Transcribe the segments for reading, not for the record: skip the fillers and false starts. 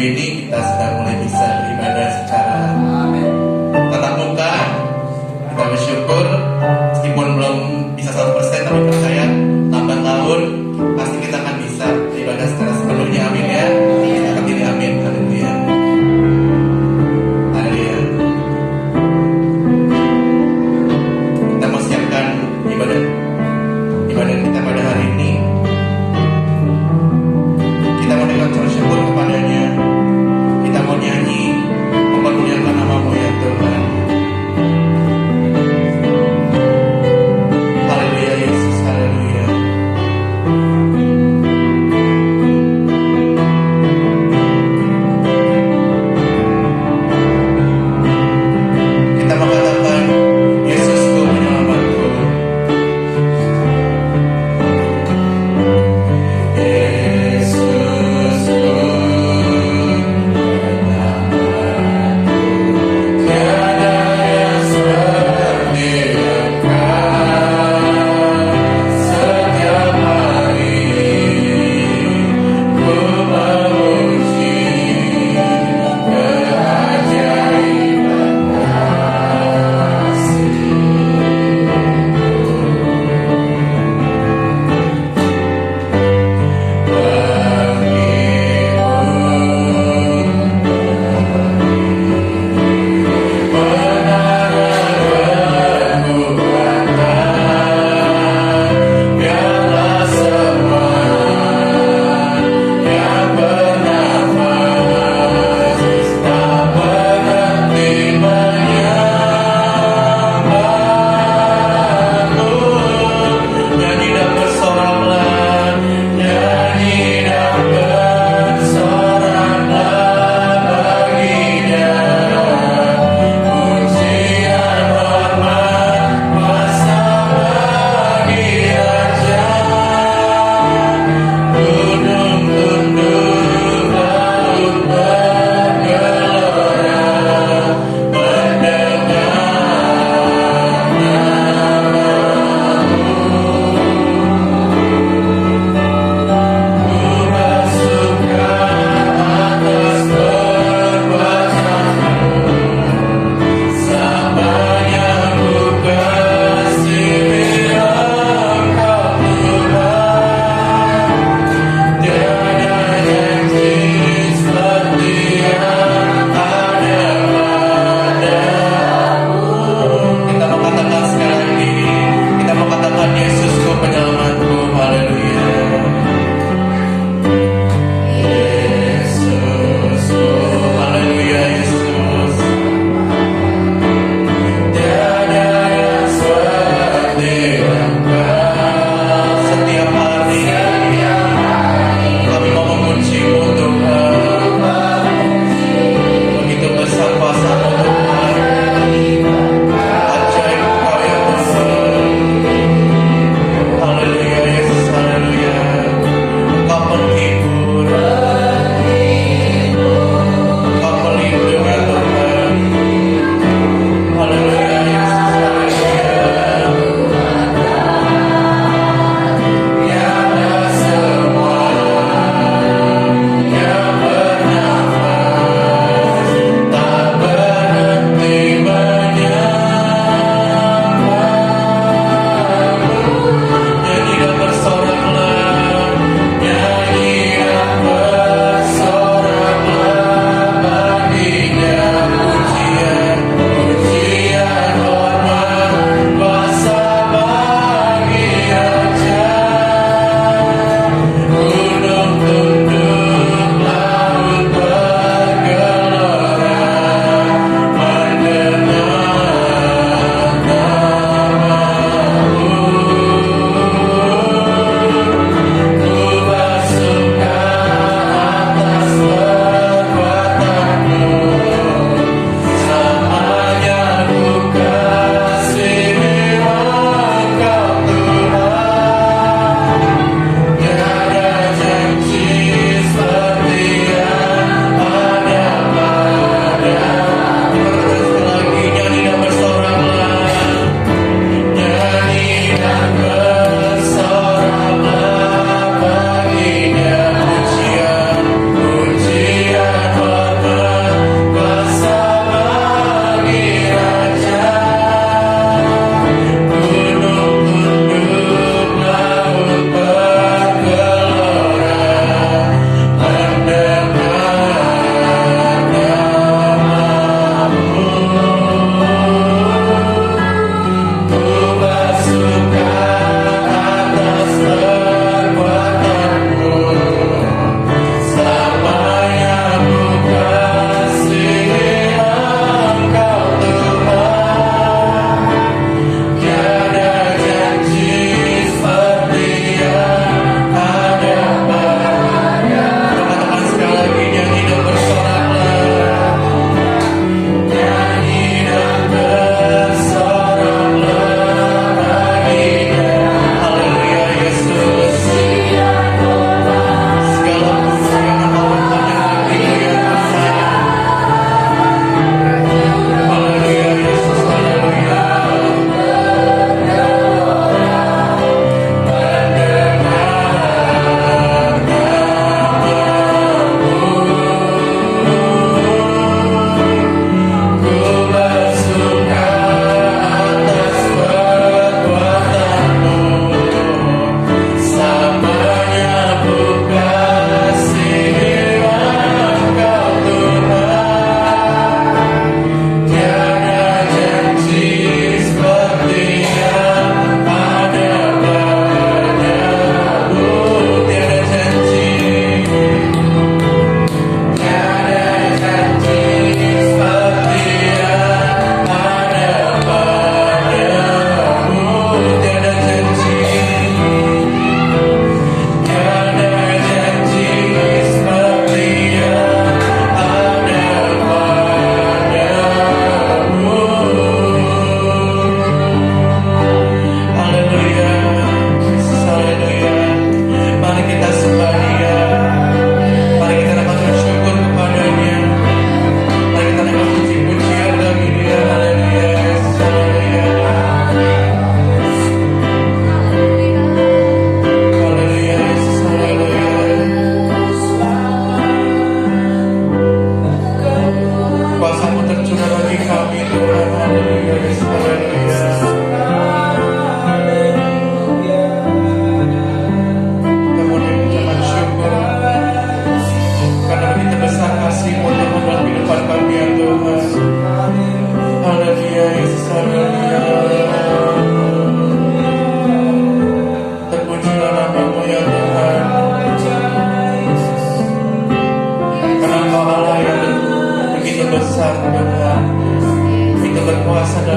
ini kita sudah mulai bisa beribadah secara tatap muka. Kita bersyukur meskipun belum bisa 100%, tapi percaya lambat tahun pasti kita akan bisa beribadah secara sepenuhnya. Amin ya. Kita pilih amin. Haleluya. Haleluya. Kita mau siapkan ibadah kita pada hari ini. Kita mau dengan syukur kepadanya.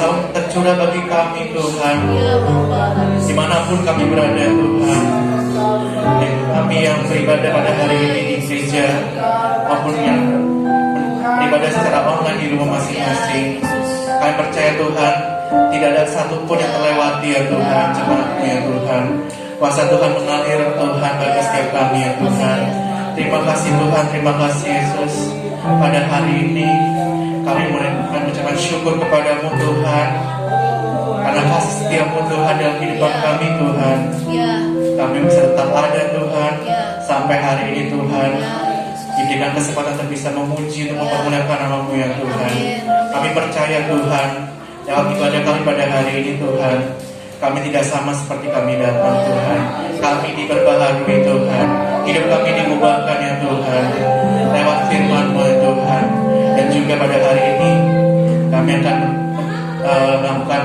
kuasa tercurah bagi kami Tuhan. Dimanapun kami berada Tuhan, kami yang beribadah pada hari ini di gereja maupun yang beribadah secara online di rumah masing-masing, kami percaya Tuhan tidak ada satupun yang terlewati ya Tuhan, jemaat-Mu ya Tuhan. Kuasa Tuhan mengalir Tuhan bagi setiap kami ya Tuhan. Terima kasih Tuhan, terima kasih Yesus. Pada hari ini kami mengucapkan syukur kepadamu Tuhan, karena kasih setiamu Tuhan dalam kehidupan kami Tuhan. Kami bisa tetap ada Tuhan sampai hari ini Tuhan. Diberikan kesempatan untuk bisa memuji dan mempermuliakan nama-Mu ya Tuhan. Kami percaya Tuhan, dalam ibadah kami pada hari ini Tuhan, kami tidak sama seperti kami datang Tuhan. Kami diperbaharui Tuhan. Hidup kami diubahkan ya Tuhan, lewat firman-Mu ya Tuhan. Dan juga pada hari ini kami akan melakukan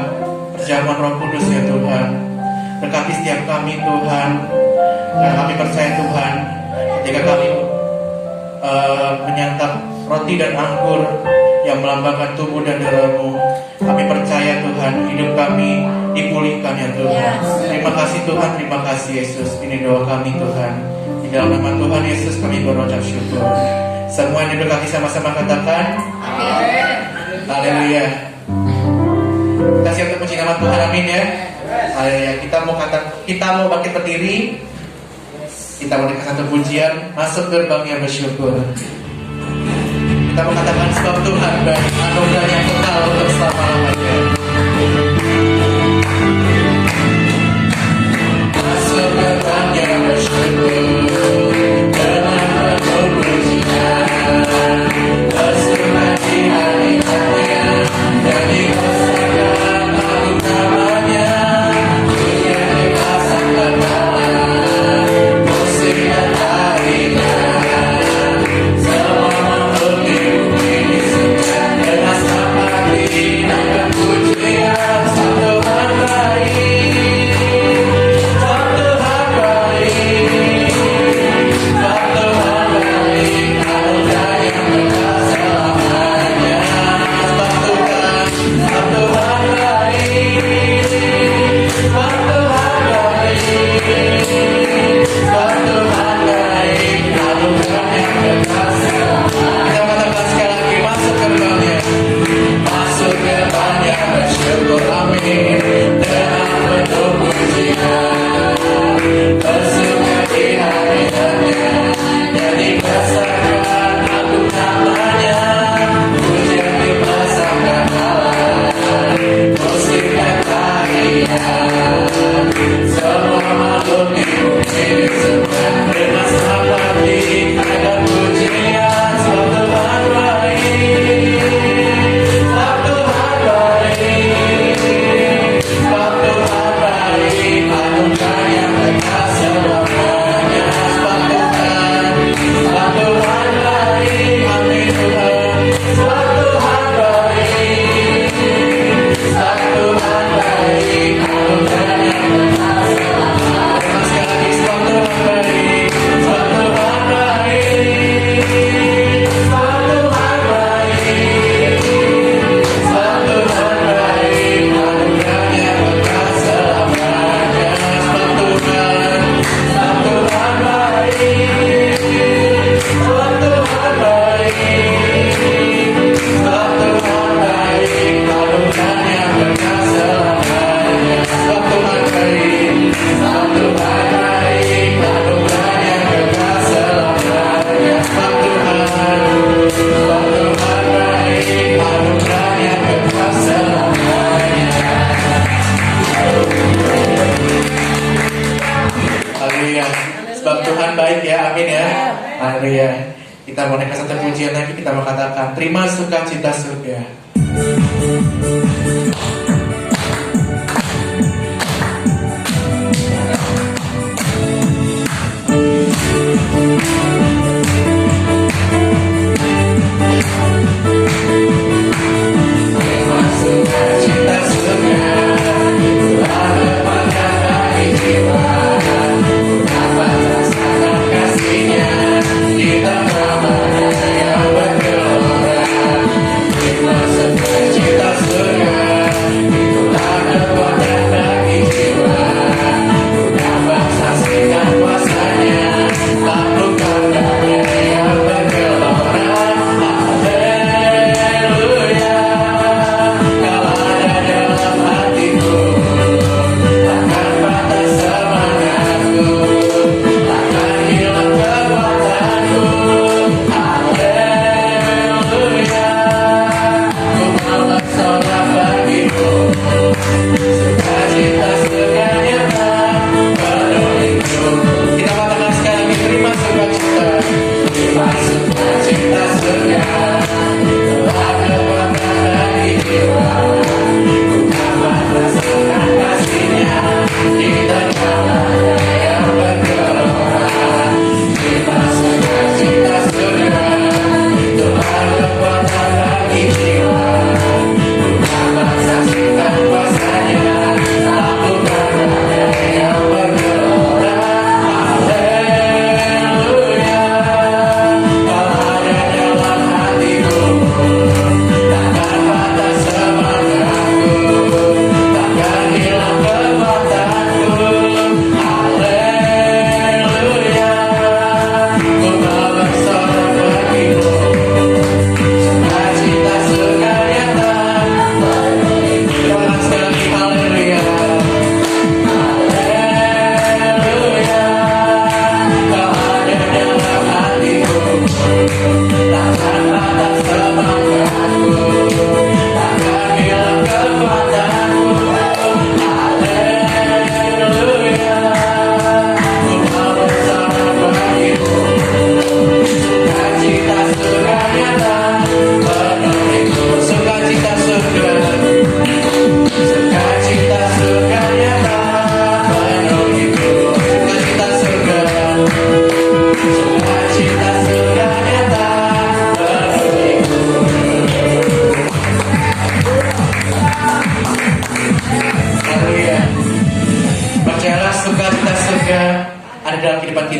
perjamuan Roh Kudus ya Tuhan. Berkati setiap kami Tuhan. Dan kami percaya Tuhan, ketika kami menyantap roti dan anggur yang melambangkan tubuh dan darah-Mu, kami percaya Tuhan, hidup kami dipulihkan ya Tuhan. Terima kasih Tuhan, terima kasih Yesus. Ini doa kami Tuhan. Di dalam nama Tuhan Yesus kami berucap syukur. Semua yang duduk kaki sama-sama katakan amin. Haleluya. Kita siap untuk puji nama Tuhan, amin ya. Haleluya. Kita mau bangkit berdiri. Kita mau dikasih satu pujian, masuk gerbang yang bersyukur. Kita mengatakan sebab Tuhan baik, anugerahnya kekal untuk selama-lamanya. Masuk gerbang yang bersyukur dengan penuh pujian, bersukacita di hatinya dan dikosongkan agung namanya. Pujian dipasangkan dalam musik dan tarian, semua makhluk di bumi disekat dengan seperti dan pujian. Satu Tuhan baik, satu Tuhan baik, satu Tuhan baik, anugerah yang kekal selamanya. Satu Tuhan, satu Tuhan baik, satu Tuhan baik, satu Tuhan baik, anugerah yang kekal selamanya. Kita katakan sekali lagi, masuk gerbangnya, masuk gerbangnya bersyukur, amin. Dengan penuh pujian, bersukacita di hatinya, jadi besarkan agung namanya. Pujian dipasangkan dalam musik dan tarian, semua makhluk di bumi disekat dengan seperti dan pujian. Sebab Tuhan baik, sebab Tuhan baik, sebab Tuhan baik, anugerah yang kekal selamanya. Sebab Tuhan baik, amin Tuhan. Sebab Tuhan baik, sebab Tuhan baik, anugerah yang kekal selamanya. Sekali lagi, sebab Tuhan baik, sebab Tuhan baik, sebab Tuhan baik, sebab Tuhan baik, anugerahnya kekal selamanya. Sebab Tuhan baik, sebab Tuhan baik, sebab Tuhan baik, anugerahnya kekal selamanya. Sebab Tuhan baik, sebab Tuhan baik, anugerahnya kekal selamanya. Sebab Tuhan baik, anugerahnya kekal selamanya. Haleluya. Sebab Tuhan baik ya, amin ya. Haleluya. Kita mau naik ke satu pujian lagi, kita mau katakan terima sukacita surga. Terima sukacita surga, selalu mendapat jiwa, dapat rasakan kasihnya di tengah badai yang bergelora. Terima sukacita surga,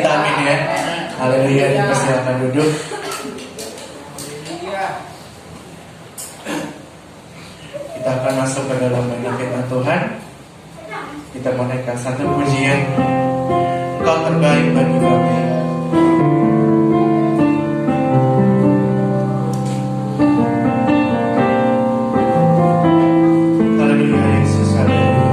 kita amin ya. Haleluya. Silakan duduk. Kita akan masuk ke dalam banyak firman Tuhan. Kita menaikkan satu pujian. Engkau terbaik bagi kami. Haleluya Yesus, haleluya.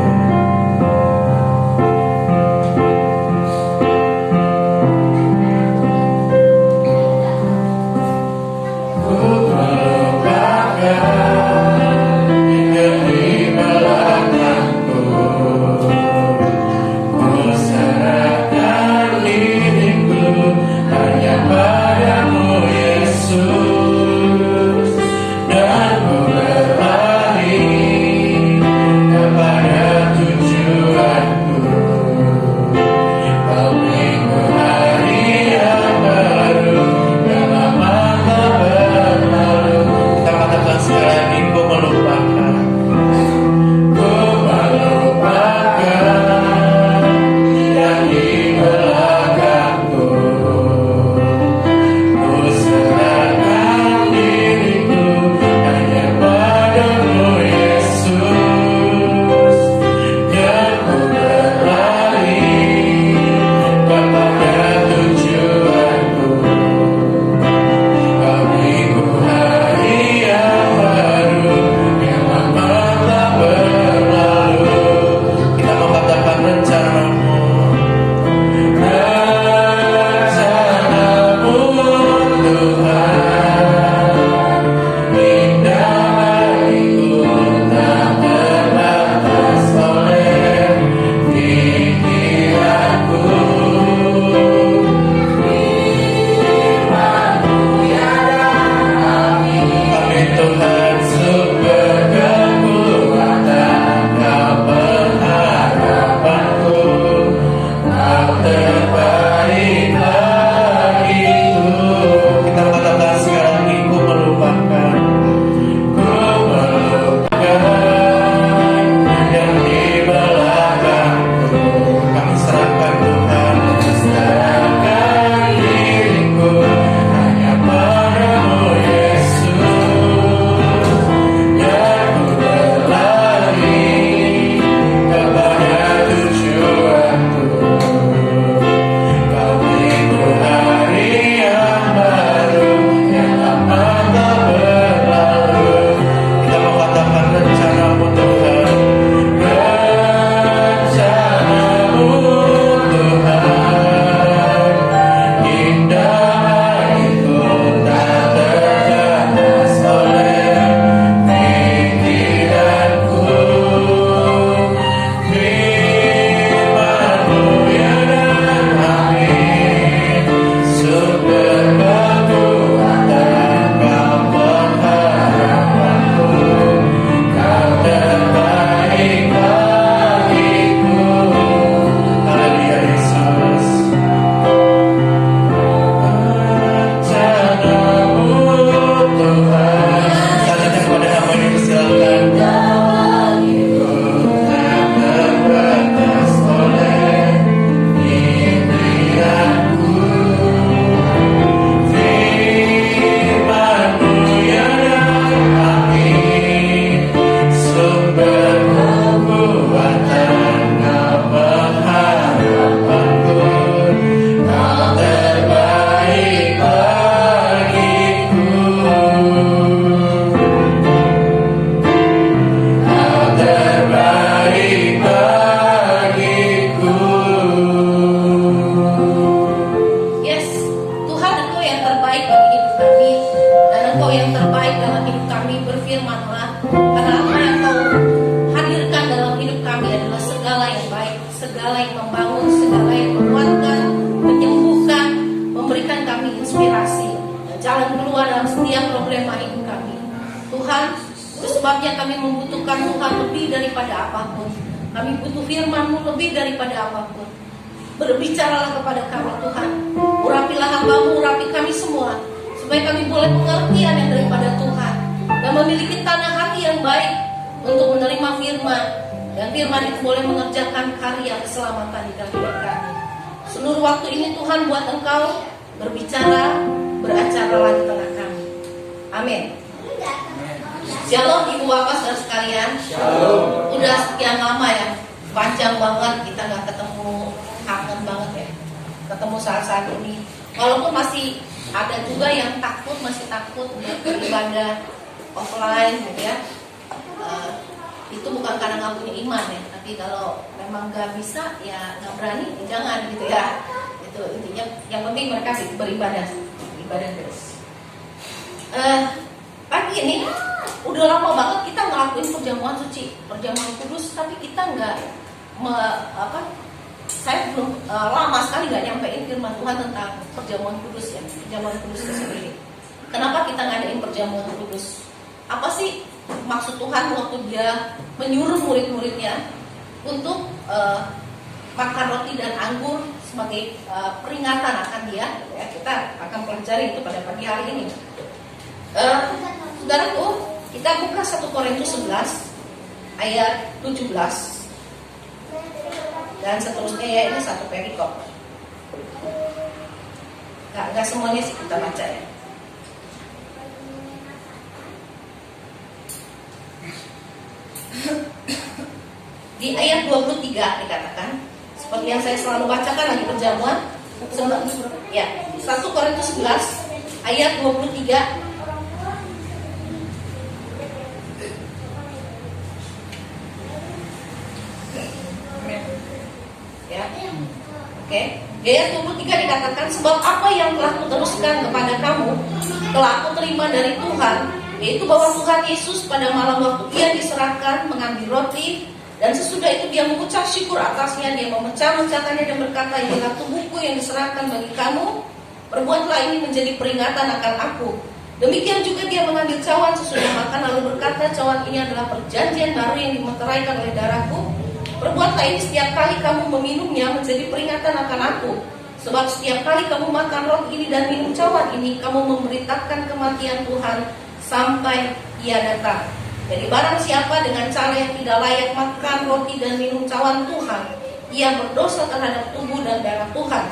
sebabnya kami membutuhkan Tuhan lebih daripada apapun. Kami butuh firman-Mu lebih daripada apapun. Berbicaralah kepada kami Tuhan. Urapilah hamba-Mu, urapi kami semua, supaya kami boleh pengertian yang daripada Tuhan dan memiliki tanah hati yang baik untuk menerima firman. Dan firman itu boleh mengerjakan karya keselamatan di dalam hidup kami. Seluruh waktu ini Tuhan buat engkau berbicara, beracara di tengah kami. Amin. Shalom ibu bapak saudara sekalian. Udah sekian lama ya, panjang banget kita nggak ketemu, kangen banget ya ketemu saat-saat ini. Walaupun masih ada juga yang masih takut untuk beribadah offline gitu ya. Itu bukan karena nggak punya iman ya, tapi kalau memang nggak bisa ya nggak berani, ya jangan gitu ya. Itu intinya. Yang penting mereka beribadah terus. Pagi ini udah lama banget kita ngelakuin perjamuan suci, perjamuan kudus, tapi kita nggak saya belum lama sekali nggak nyampein firman Tuhan tentang perjamuan kudus ya, perjamuan kudus itu sendiri. Kenapa kita ngadain perjamuan kudus? Apa sih maksud Tuhan waktu Dia menyuruh murid-muridnya untuk makan roti dan anggur sebagai peringatan akan Dia? Ya, kita akan pelajari itu pada pagi hari ini. Saudaraku, kita buka 1 Korintus 11 ayat 17 dan seterusnya ya, ini satu perikop. Gak semuanya sih kita baca ya. Di ayat 23 dikatakan, seperti yang saya selalu bacakan lagi perjamuan, ya, 1 Korintus 11 ayat 23. Ya. Oke. Di ayat 23 dikatakan, sebab apa yang telah kuteruskan kepada kamu telah aku terima dari Tuhan, yaitu bahwa Tuhan Yesus pada malam waktu Ia diserahkan mengambil roti, dan sesudah itu Dia mengucap syukur atasnya, Dia memecah-mecahkannya dan berkata, inilah tubuhku yang diserahkan bagi kamu, perbuatlah ini menjadi peringatan akan aku. Demikian juga Dia mengambil cawan sesudah makan, lalu berkata, cawan ini adalah perjanjian baru yang dimeteraikan oleh darahku. Perbuatlah ini setiap kali kamu meminumnya menjadi peringatan akan aku. Sebab setiap kali kamu makan roti ini dan minum cawan ini, kamu memberitakan kematian Tuhan sampai Ia datang. Jadi barang siapa dengan cara yang tidak layak makan roti dan minum cawan Tuhan, ia berdosa terhadap tubuh dan darah Tuhan.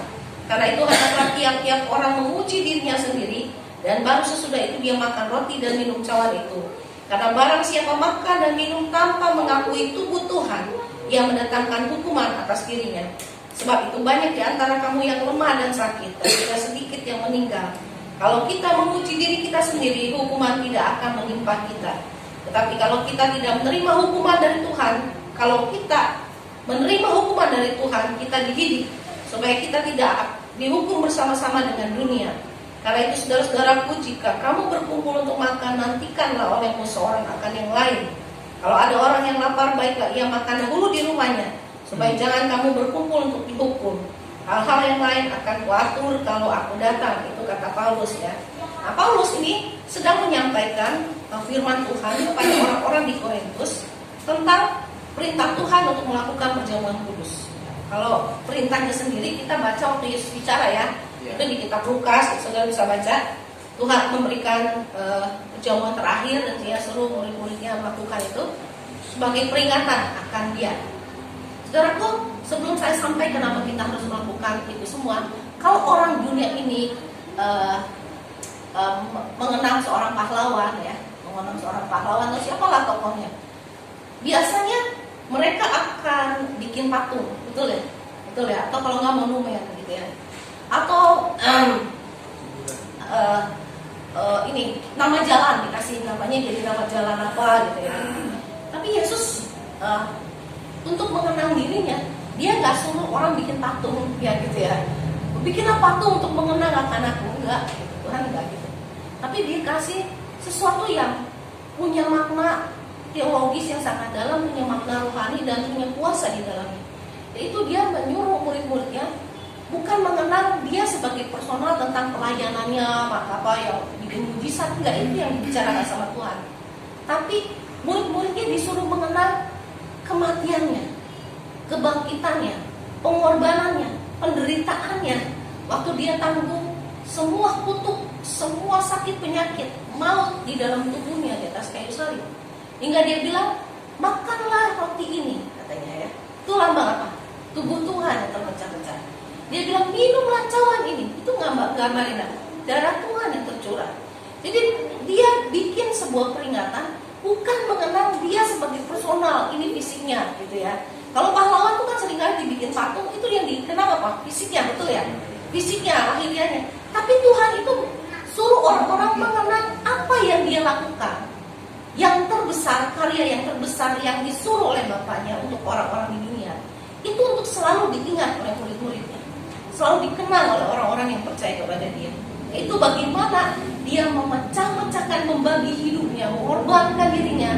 Karena itu hendaklah tiap-tiap orang memuji dirinya sendiri, dan baru sesudah itu dia makan roti dan minum cawan itu. Karena barang siapa makan dan minum tanpa mengakui tubuh Tuhan, ia mendatangkan hukuman atas dirinya. Sebab itu banyak di antara kamu yang lemah dan sakit, dan tidak sedikit yang meninggal. Kalau kita memuji diri kita sendiri, hukuman tidak akan menimpa kita. Tetapi kalau kita tidak menerima hukuman dari Tuhan, kalau kita menerima hukuman dari Tuhan, kita dididik supaya kita tidak dihukum bersama-sama dengan dunia. Karena itu saudara-saudaraku, jika kamu berkumpul untuk makan, nantikanlah olehmu seorang akan yang lain. Kalau ada orang yang lapar, baiklah ia makan dahulu di rumahnya, supaya jangan kamu berkumpul untuk dihukum. Hal-hal yang lain akan kuatur kalau aku datang. Itu kata Paulus ya. Nah, Paulus ini sedang menyampaikan firman Tuhan kepada orang-orang di Korintus tentang perintah Tuhan untuk melakukan perjamuan kudus. Kalau perintahnya sendiri kita baca waktu Yesus bicara ya. Itu di kitab Lukas, saudara bisa baca. Tuhan memberikan perjamuan terakhir dan Dia suruh murid-muridnya melakukan itu sebagai peringatan akan Dia. Saudaraku, sebelum saya sampai kenapa kita harus melakukan itu semua, kalau orang dunia ini mengenang seorang pahlawan ya, atau siapalah tokohnya, biasanya mereka akan bikin patung, betul ya, atau kalau nggak monumen gitu ya, atau ini nama jalan dikasih namanya jadi nama jalan apa gitu ya. Tapi Yesus untuk mengenang dirinya, Dia nggak suruh orang bikin patung ya gitu ya. Bikinlah patung untuk mengenang akan aku, enggak, Tuhan enggak gitu. Tapi Dia kasih sesuatu yang punya makna teologis yang sangat dalam, punya makna rohani dan punya kuasa di dalamnya. Yaitu Dia menyuruh murid-muridnya bukan mengenang Dia sebagai personal tentang pelayanannya, apa yang bikin mujizat, enggak, itu yang dibicarakan sama Tuhan. Tapi murid-muridnya disuruh mengenang kematiannya, kebangkitannya, pengorbanannya, penderitaannya. Waktu Dia tanggung semua kutuk, semua sakit penyakit, maut di dalam tubuhnya di atas kayu salib. Hingga Dia bilang, makanlah roti ini, katanya ya. Itu lambang apa? Tubuh Tuhan yang terpecah-pecah. Dia bilang minumlah cawan ini. Itu gambarin apa? Darah Tuhan yang tercurah. Jadi dia bikin sebuah peringatan, bukan mengenal dia sebagai personal, ini fisiknya gitu ya. Kalau pahlawan itu kan seringkali dibikin patung, itu yang dikenal apa? Fisiknya, betul ya? Fisiknya, lahirianya. Tapi Tuhan itu suruh orang-orang mengenal apa yang dia lakukan. Yang terbesar, karya yang terbesar yang disuruh oleh Bapaknya untuk orang-orang di dunia. Itu untuk selalu diingat oleh murid-muridnya. Selalu dikenal oleh orang-orang yang percaya kepada dia. Itu bagaimana dia memecah-mecahkan, membagi hidupnya, mengorbankan dirinya,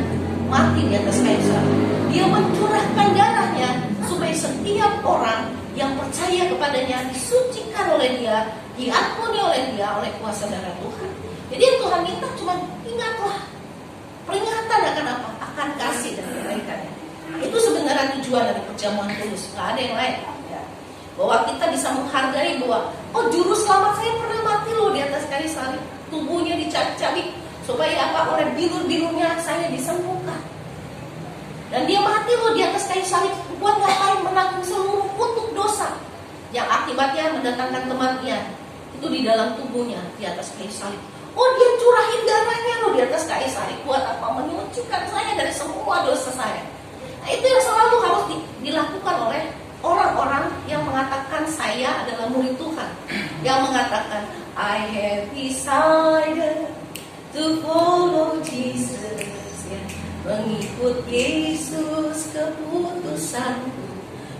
mati di atas kayu salib. Dia mencurahkan darahnya supaya setiap orang yang percaya kepadanya disucikan oleh dia, diampuni oleh dia, oleh kuasa darah Tuhan. Jadi yang Tuhan minta cuma ingatlah, peringatan akan apa? Akan kasih dan kebaikannya. Itu sebenarnya tujuan dari perjamuan kudus, nggak ada yang lain. Bahwa kita bisa menghargai bahwa juru selamat saya pernah mati loh di atas kayu salib, tubuhnya dicabik-cabik supaya apa? Oleh bilur-bilurnya saya disembuhkan. Dan dia mati loh di atas kayu salib buat ngapain? Menanggung seluruh kutuk dosa yang akibatnya mendatangkan kematian. Itu di dalam tubuhnya di atas kayu salib. Dia curahin darahnya loh di atas kayu salib buat apa? Menyucikan saya dari semua dosa saya. Nah, itu yang selalu harus dilakukan oleh orang-orang yang mengatakan saya adalah murid Tuhan, yang mengatakan I have decided to follow Jesus, ya. Mengikut Yesus keputusanku,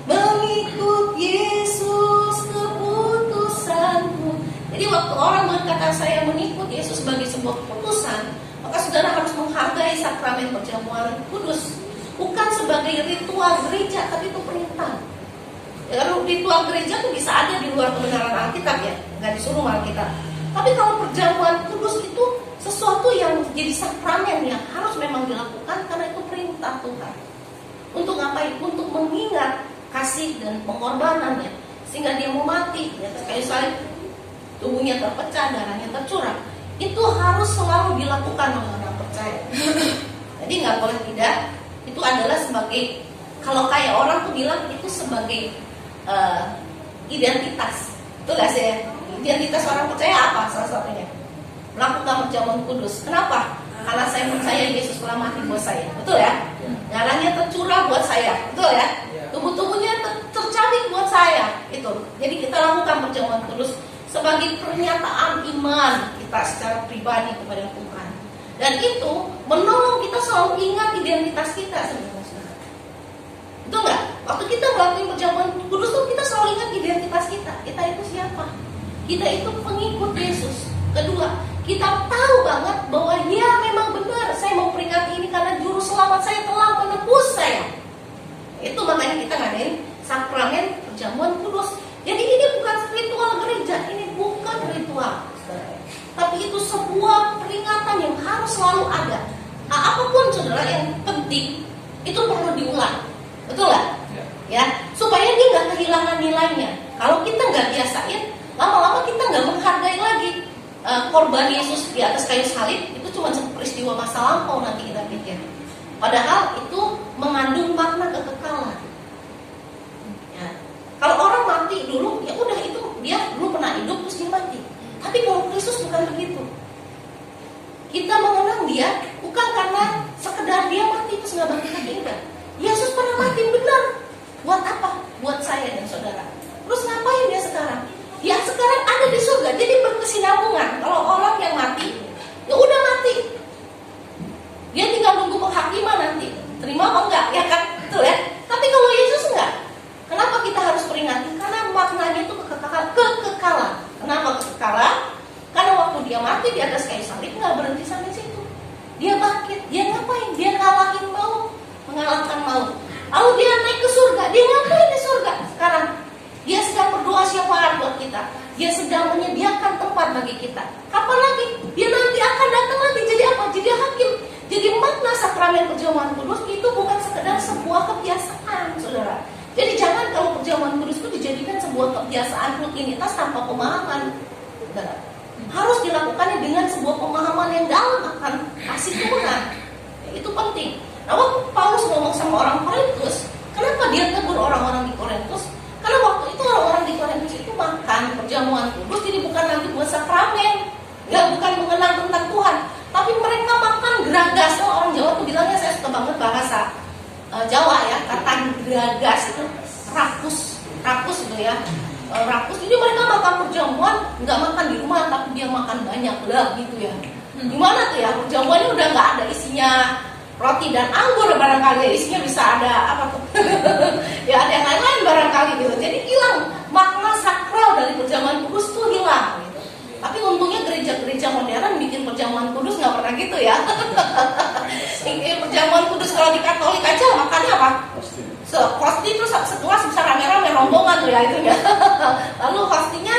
mengikut Yesus keputusanku. Jadi waktu orang mengatakan saya mengikut Yesus sebagai sebuah keputusan, maka saudara harus menghargai sakramen perjamuan kudus, bukan sebagai ritual gereja, tapi itu perintah. Kalau ritual gereja itu bisa ada di luar kebenaran Alkitab ya, nggak disuruh Alkitab. Tapi kalau perjamuan kudus itu sesuatu yang jadi sakramen yang harus memang dilakukan karena itu perintah Tuhan. Untuk ngapain? Untuk mengingat kasih dan pengorbanannya, sehingga dia mau mati di atas kayu salib, tubuhnya terpecah, darahnya tercurah. Itu harus selalu dilakukan oleh orang percaya. Jadi nggak boleh tidak. Itu adalah sebagai, kalau kayak orang tuh bilang itu sebagai identitas. Betul gak sih? Identitas orang percaya apa salah satunya? Melakukan perjamuan kudus. Kenapa? Karena saya percaya Yesus telah mati buat saya. Betul ya? Darahnya tercurah buat saya. Betul ya? Tubuh-tubuhnya tercabik buat saya. Itu. Jadi kita lakukan perjamuan kudus sebagai pernyataan iman kita secara pribadi kepada Tuhan. Dan itu menolong kita selalu ingat identitas kita sebenarnya. Betul nggak? Waktu kita melakukan perjamuan kudus tuh kita selalu ingat identitas kita. Kita itu siapa? Kita itu pengikut Yesus. Kedua, kita tahu banget bahwa ya memang benar saya memperingati ini karena juru selamat saya telah menebus saya. Itu makanya kita ngadain sakramen perjamuan kudus. Jadi ini bukan ritual gereja, ini bukan ritual, tapi itu sebuah peringatan yang harus selalu ada. Apapun saudara yang penting itu perlu diulang. Betul nggak? Ya, supaya dia nggak kehilangan nilainya. Kalau kita nggak biasain, lama-lama kita nggak menghargai lagi korban Yesus di atas kayu salib. Itu cuma peristiwa masa lampau nanti kita pikir. Padahal itu mengandung makna kekekalan. Ya. Kalau orang mati dulu, ya udah itu dia dulu pernah hidup terus dia mati. Tapi kalau Kristus bukan begitu. Kita mengenang dia bukan karena sekedar dia mati terus nggak bangkit lagi, enggak. Yesus pernah mati benar. Buat apa? Buat saya dan saudara. Terus ngapain dia sekarang? Ya sekarang ada di surga. Jadi berkesinambungan. Kalau orang yang mati, ya udah mati. Dia tinggal nunggu penghakiman nanti. Terima apa enggak? Ya kan? Betul ya? Tapi kalau Yesus enggak. Kenapa kita harus peringati? Karena maknanya itu kekekalan. Kenapa kekekalan? Karena waktu dia mati di atas kayu salib nggak berhenti sampai situ. Dia bangkit. Dia ngapain? Dia ngalahin maut. Mengalahkan maut. Lalu dia naik ke surga. Dia ngapain di surga sekarang? Dia sedang berdoa syafaat buat kita. Dia sedang menyediakan tempat bagi kita. Kapan lagi? Dia nanti akan datang lagi. Jadi apa? Jadi hakim. Jadi makna sakramen perjamuan kudus itu bukan sekedar sebuah kebiasaan, saudara. Jadi jangan kalau perjamuan kudus itu dijadikan sebuah kebiasaan rutinitas tanpa pemahaman, saudara. Harus dilakukannya dengan sebuah pemahaman yang dalam akan kasih Tuhan. Itu penting. Nah, waktu Paulus ngomong sama orang Korintus, kenapa dia tegur orang-orang di Korintus? Karena waktu itu orang-orang di Korintus itu perjamuan kudus ini bukan nanti buat sakramen, ya bukan mengenal tentang Tuhan, tapi mereka makan geragas. Orang Jawa tuh bilangnya, saya suka banget bahasa Jawa ya, kata geragas itu rakus gitu ya, rakus. Jadi mereka makan perjamuan nggak makan di rumah, tapi dia makan banyak lah gitu ya. Gimana tuh ya, perjamuannya udah nggak ada isinya roti dan anggur barangkali, isinya bisa ada apa tuh ya ada yang lain-lain barangkali gitu. Jadi hilang makna sakral dari perjamuan kudus tuh hilang gitu. Tapi untungnya gereja-gereja modern bikin perjamuan kudus nggak pernah gitu ya. Perjamuan kudus kalau di Katolik aja makannya apa? Hosti terus setelah bisa rame-rame rombongan tuh ya itu ya. Lalu hostinya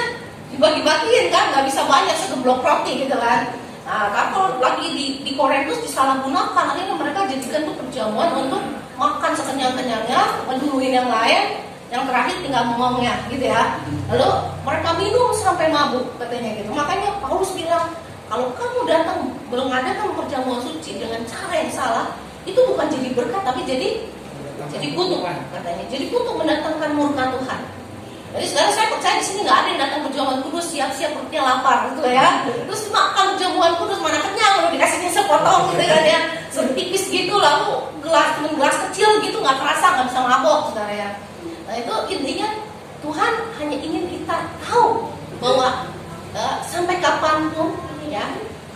dibagi-bagiin kan, nggak bisa banyak segeblok roti gitu kan. Nah, kalau lagi di Korintus disalahgunakan, akhirnya mereka jadikan itu perjamuan untuk makan sekenyang-kenyangnya, menduduin yang lain, yang terakhir tinggal ngomongnya gitu ya. Lalu mereka minum sampai mabuk katanya gitu. Makanya Paulus bilang, kalau kamu datang mengadakan perjamuan suci dengan cara yang salah, itu bukan jadi berkat tapi jadi kutuk katanya. Jadi kutuk mendatangkan murka Tuhan. Jadi sekarang saya percaya di sini nggak ada yang datang perjamuan kudus siap-siap perutnya lapar gitu ya. Terus makan perjamuan kudus mana kenyang, lalu dikasihnya sepotong gitu kan ya, setipis gitu, lalu gelas kecil gitu nggak terasa, nggak bisa mabok saudara ya. Nah itu intinya Tuhan hanya ingin kita tahu bahwa sampai kapanpun ya,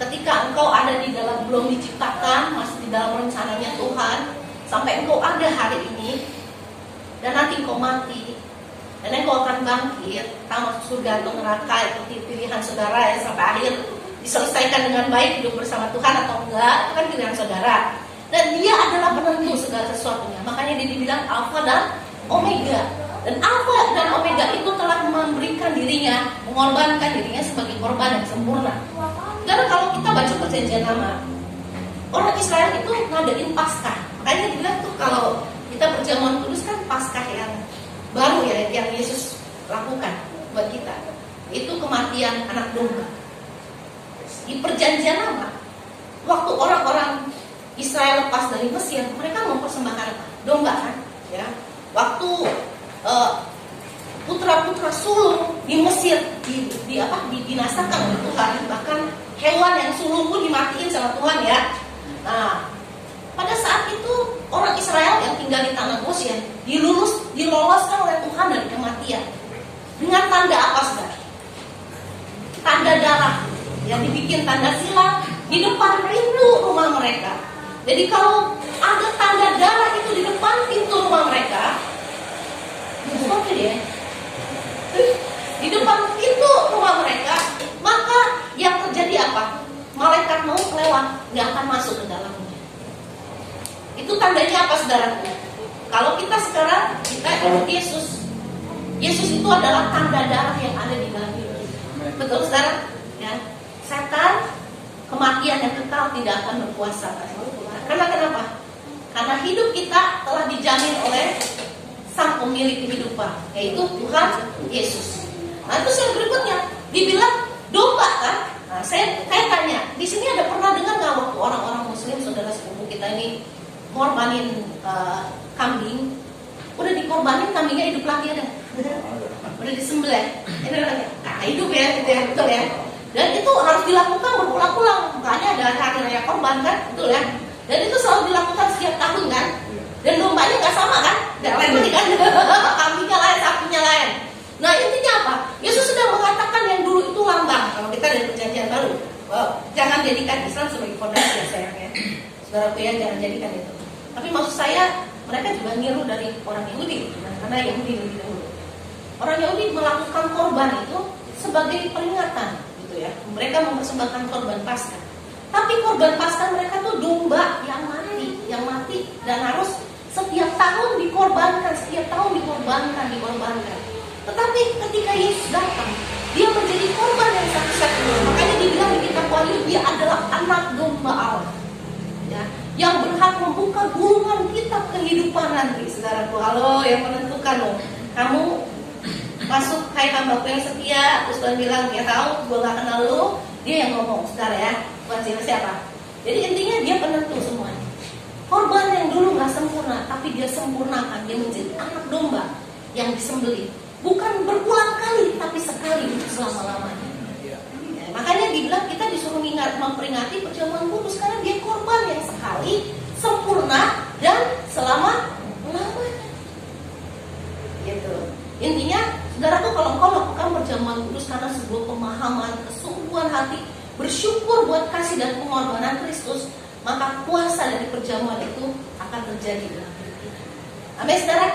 ketika engkau ada di dalam belum diciptakan, masih di dalam rencananya Tuhan, sampai engkau ada hari ini dan nanti engkau mati. Dan engkau akan bangkit, entah masuk surga atau neraka, itu pilihan saudara ya, sampai akhir diselesaikan dengan baik hidup bersama Tuhan atau enggak, itu kan pilihan saudara. Dan dia adalah penentu segala sesuatunya. Makanya dia dibilang Alfa dan Omega. Dan Alfa dan Omega itu telah memberikan dirinya, mengorbankan dirinya sebagai korban yang sempurna. Karena kalau kita baca perjanjian lama, orang Israel itu ngadain Paskah. Makanya dibilang tuh kalau kita perjamuan kudus kan Paskah yang baru ya, yang Yesus lakukan buat kita, itu kematian anak domba. Di perjanjian lama, waktu orang-orang Israel lepas dari Mesir, mereka mempersembahkan domba kan ya. Waktu putra-putra sulung di Mesir dibinasakan oleh Tuhan, bahkan hewan yang sulung pun dimatiin sama Tuhan ya. Nah, pada saat itu orang Israel yang tinggal di tanah Goshen diloloskan oleh Tuhan dari kematian dengan tanda apa saudara? Tanda darah yang dibikin tanda silang di depan pintu rumah mereka. Jadi kalau ada tanda darah itu di depan pintu rumah mereka, sesuatu ya, di depan pintu rumah mereka, maka yang terjadi apa? Malaikat mau lewat, nggak akan masuk ke dalamnya. Itu tandanya apa saudaraku? Kalau kita sekarang kita ikut Yesus, Yesus itu adalah tanda darah yang ada di dalam hidup kita. Betul saudara? Ya. Setan, kematian yang kekal tidak akan berkuasa. Karena kenapa? Karena hidup kita telah dijamin oleh Sang Pemilik kehidupan, yaitu Tuhan Yesus. Nah terus yang berikutnya dibilang domba kan? Nah, saya tanya, di sini ada pernah dengar nggak waktu orang-orang Muslim saudara sepupu kita ini ngorbanin kambing, udah dikorbanin kambingnya hidup lagi ada, udah disembelih, ini hidup ya, gitu ya, betul ya. Dan itu harus dilakukan berulang-ulang, makanya ada hari raya korban kan, betul ya. Dan itu selalu dilakukan setiap tahun kan. Dan dombanya nggak sama kan, nggak lain kan, kambingnya lain, sapinya lain. Nah intinya apa? Yesus sudah mengatakan yang dulu itu lambang. Kalau kita dari perjanjian baru, jangan jadikan Islam sebagai fondasi ya sayangnya, saudaraku ya, jangan jadikan itu. Tapi maksud saya mereka juga niru dari orang Yahudi, karena Yahudi lebih dahulu. Orang Yahudi melakukan korban itu sebagai peringatan, gitu ya. Mereka mempersembahkan korban Paskah. Tapi korban Paskah mereka tuh domba yang mati dan harus setiap tahun dikorbankan, dikorbankan. Tetapi ketika Yesus datang, dia menjadi korban yang satu-satunya. Makanya dibilang di kitab Wahyu dia adalah anak domba Allah. Ya, yang berhak membuka gulungan kitab kehidupan nanti, saudaraku. Halo, yang menentukan loh. Kamu masuk hai hambaku yang setia, terus Tuhan bilang, ya tahu, gue gak kenal lu. Dia yang ngomong, saudara ya, bukan siapa. Jadi intinya dia penentu semuanya. Korban yang dulu gak sempurna, tapi dia sempurnakan, dia menjadi anak domba yang disembelih Bukan berulang kali, tapi sekali untuk selama-lamanya. Ya, makanya dibilang kita disuruh memperingati perjamuan kudus karena dia korban yang sekali, sempurna, dan selama-lamanya. Gitu. Intinya, saudaraku, kalau engkau lakukan perjamuan kudus karena sebuah pemahaman, kesungguhan hati, bersyukur buat kasih dan pengorbanan Kristus, maka kuasa dari perjamuan itu akan terjadi dalam hidup kita. Amin, saudara.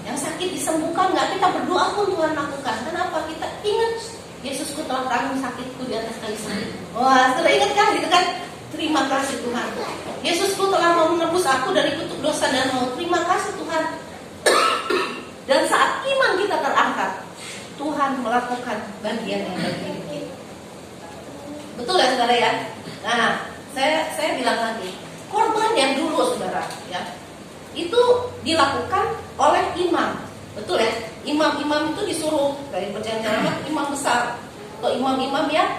Yang sakit disembuhkan, nggak kita berdoa pun Tuhan lakukan. Kenapa? Kita ingat Yesusku telah tanggung sakitku di atas kayu salib. Wah, sudah ingat kan? Gitu kan? Terima kasih Tuhan. Yesusku telah menebus aku dari kutuk dosa dan maut. Terima kasih Tuhan. Dan saat iman kita terangkat, Tuhan melakukan bagian yang bagian kita. Betul ya saudara ya? Nah, saya bilang lagi, korban yang dulu saudara ya, itu dilakukan oleh imam. Betul ya? Imam-imam itu disuruh dari perjanjian lama, imam besar atau imam-imam yang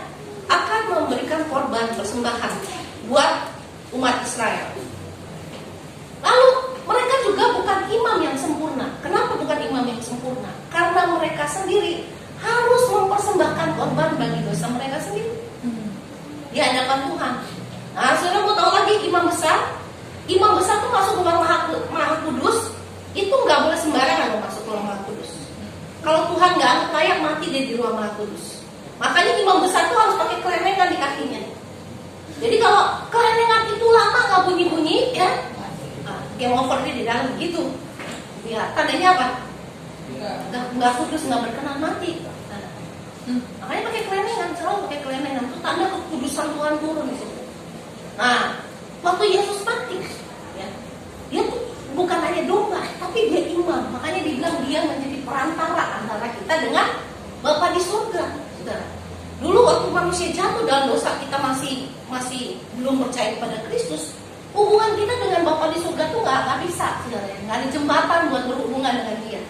akan memberikan korban persembahan buat umat Israel. Lalu mereka juga bukan imam yang sempurna. Kenapa bukan imam yang sempurna? Karena mereka sendiri harus mempersembahkan korban bagi dosa mereka sendiri di hadapan Tuhan. Nah, saudara mau tahu lagi imam besar? Imam besar tuh masuk ke ruang Maha Kudus, itu nggak boleh sembarangan masuk ke ruang Maha Kudus. Kalau Tuhan nggak anggap layak, mati dia di ruang Maha Kudus. Makanya imam besar tuh harus pakai kelenengan di kakinya. Jadi kalau kelenengan itu lama nggak bunyi-bunyi, ya, game over dia di dalam begitu. Ya, tandanya apa? Nggak kudus, nggak berkenan, mati. Makanya pakai kelenengan, selalu pakai kelenengan. Itu tanda kekudusan Tuhan turun di situ. Nah, waktu Yesus mati, ya, dia tuh bukan hanya domba, tapi dia imam. Makanya dibilang dia menjadi perantara antara kita dengan Bapa di surga, saudara. Dulu waktu manusia jatuh dalam dosa, kita masih belum percaya kepada Kristus. Hubungan kita dengan Bapa di surga tuh nggak bisa, saudara. Nggak ada jembatan buat berhubungan dengan Dia.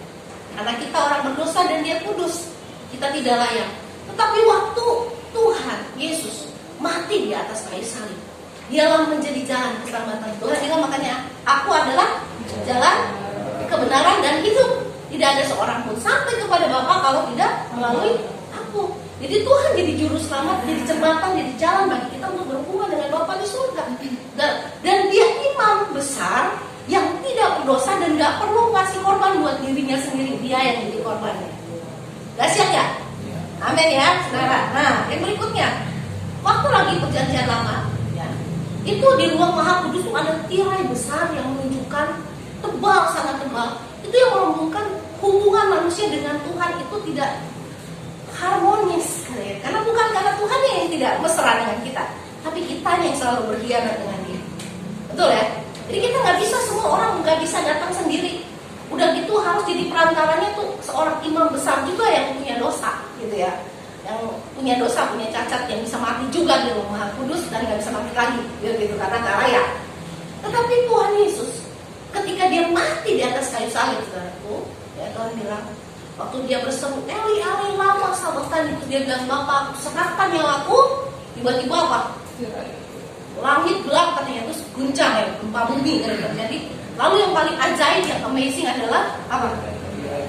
Karena kita orang berdosa dan Dia kudus, kita tidak layak. Tetapi waktu Tuhan Yesus mati di atas kayu salib, Dialah menjadi jalan keselamatan. Tuhan bilang makanya, aku adalah jalan, kebenaran, dan hidup. Tidak ada seorang pun sampai kepada Bapa kalau tidak melalui aku. Jadi Tuhan jadi juru selamat, jadi jembatan, jadi jalan bagi kita untuk berhubungan dengan Bapa di surga. Dan dia imam besar yang tidak berdosa dan gak perlu kasih korban buat dirinya sendiri. Dia yang jadi korbannya. Gak siap ya? Amin ya, saudara. Nah, yang berikutnya, waktu lagi perjanjian lama, itu di ruang Maha Kudus itu ada tirai besar yang menunjukkan tebal, sangat tebal. Itu yang melambungkan hubungan manusia dengan Tuhan itu tidak harmonis. Karena bukan karena Tuhan yang tidak mesra dengan kita, tapi kita yang selalu berkhianat dengan Dia. Betul ya? Jadi kita nggak bisa, semua orang nggak bisa datang sendiri. Udah gitu harus jadi perantaranya tuh seorang imam besar juga yang punya dosa, gitu ya. Yang punya dosa, punya cacat, yang bisa mati juga di rumah Maha Kudus dan nggak bisa mati lagi, gitu karena nggak layak. Tetapi Tuhan Yesus, ketika Dia mati di atas kayu salib, saudaraku, ya Tuhan bilang, waktu Dia berseru, Eli, Eli, lama sabachthani, itu Dia bilang, Bapa, serahkan nyawaku. Tiba-tiba apa? Langit gelap katanya, terus guncang ya, gempa bumi terjadi. Lalu yang paling ajaib, yang amazing adalah apa?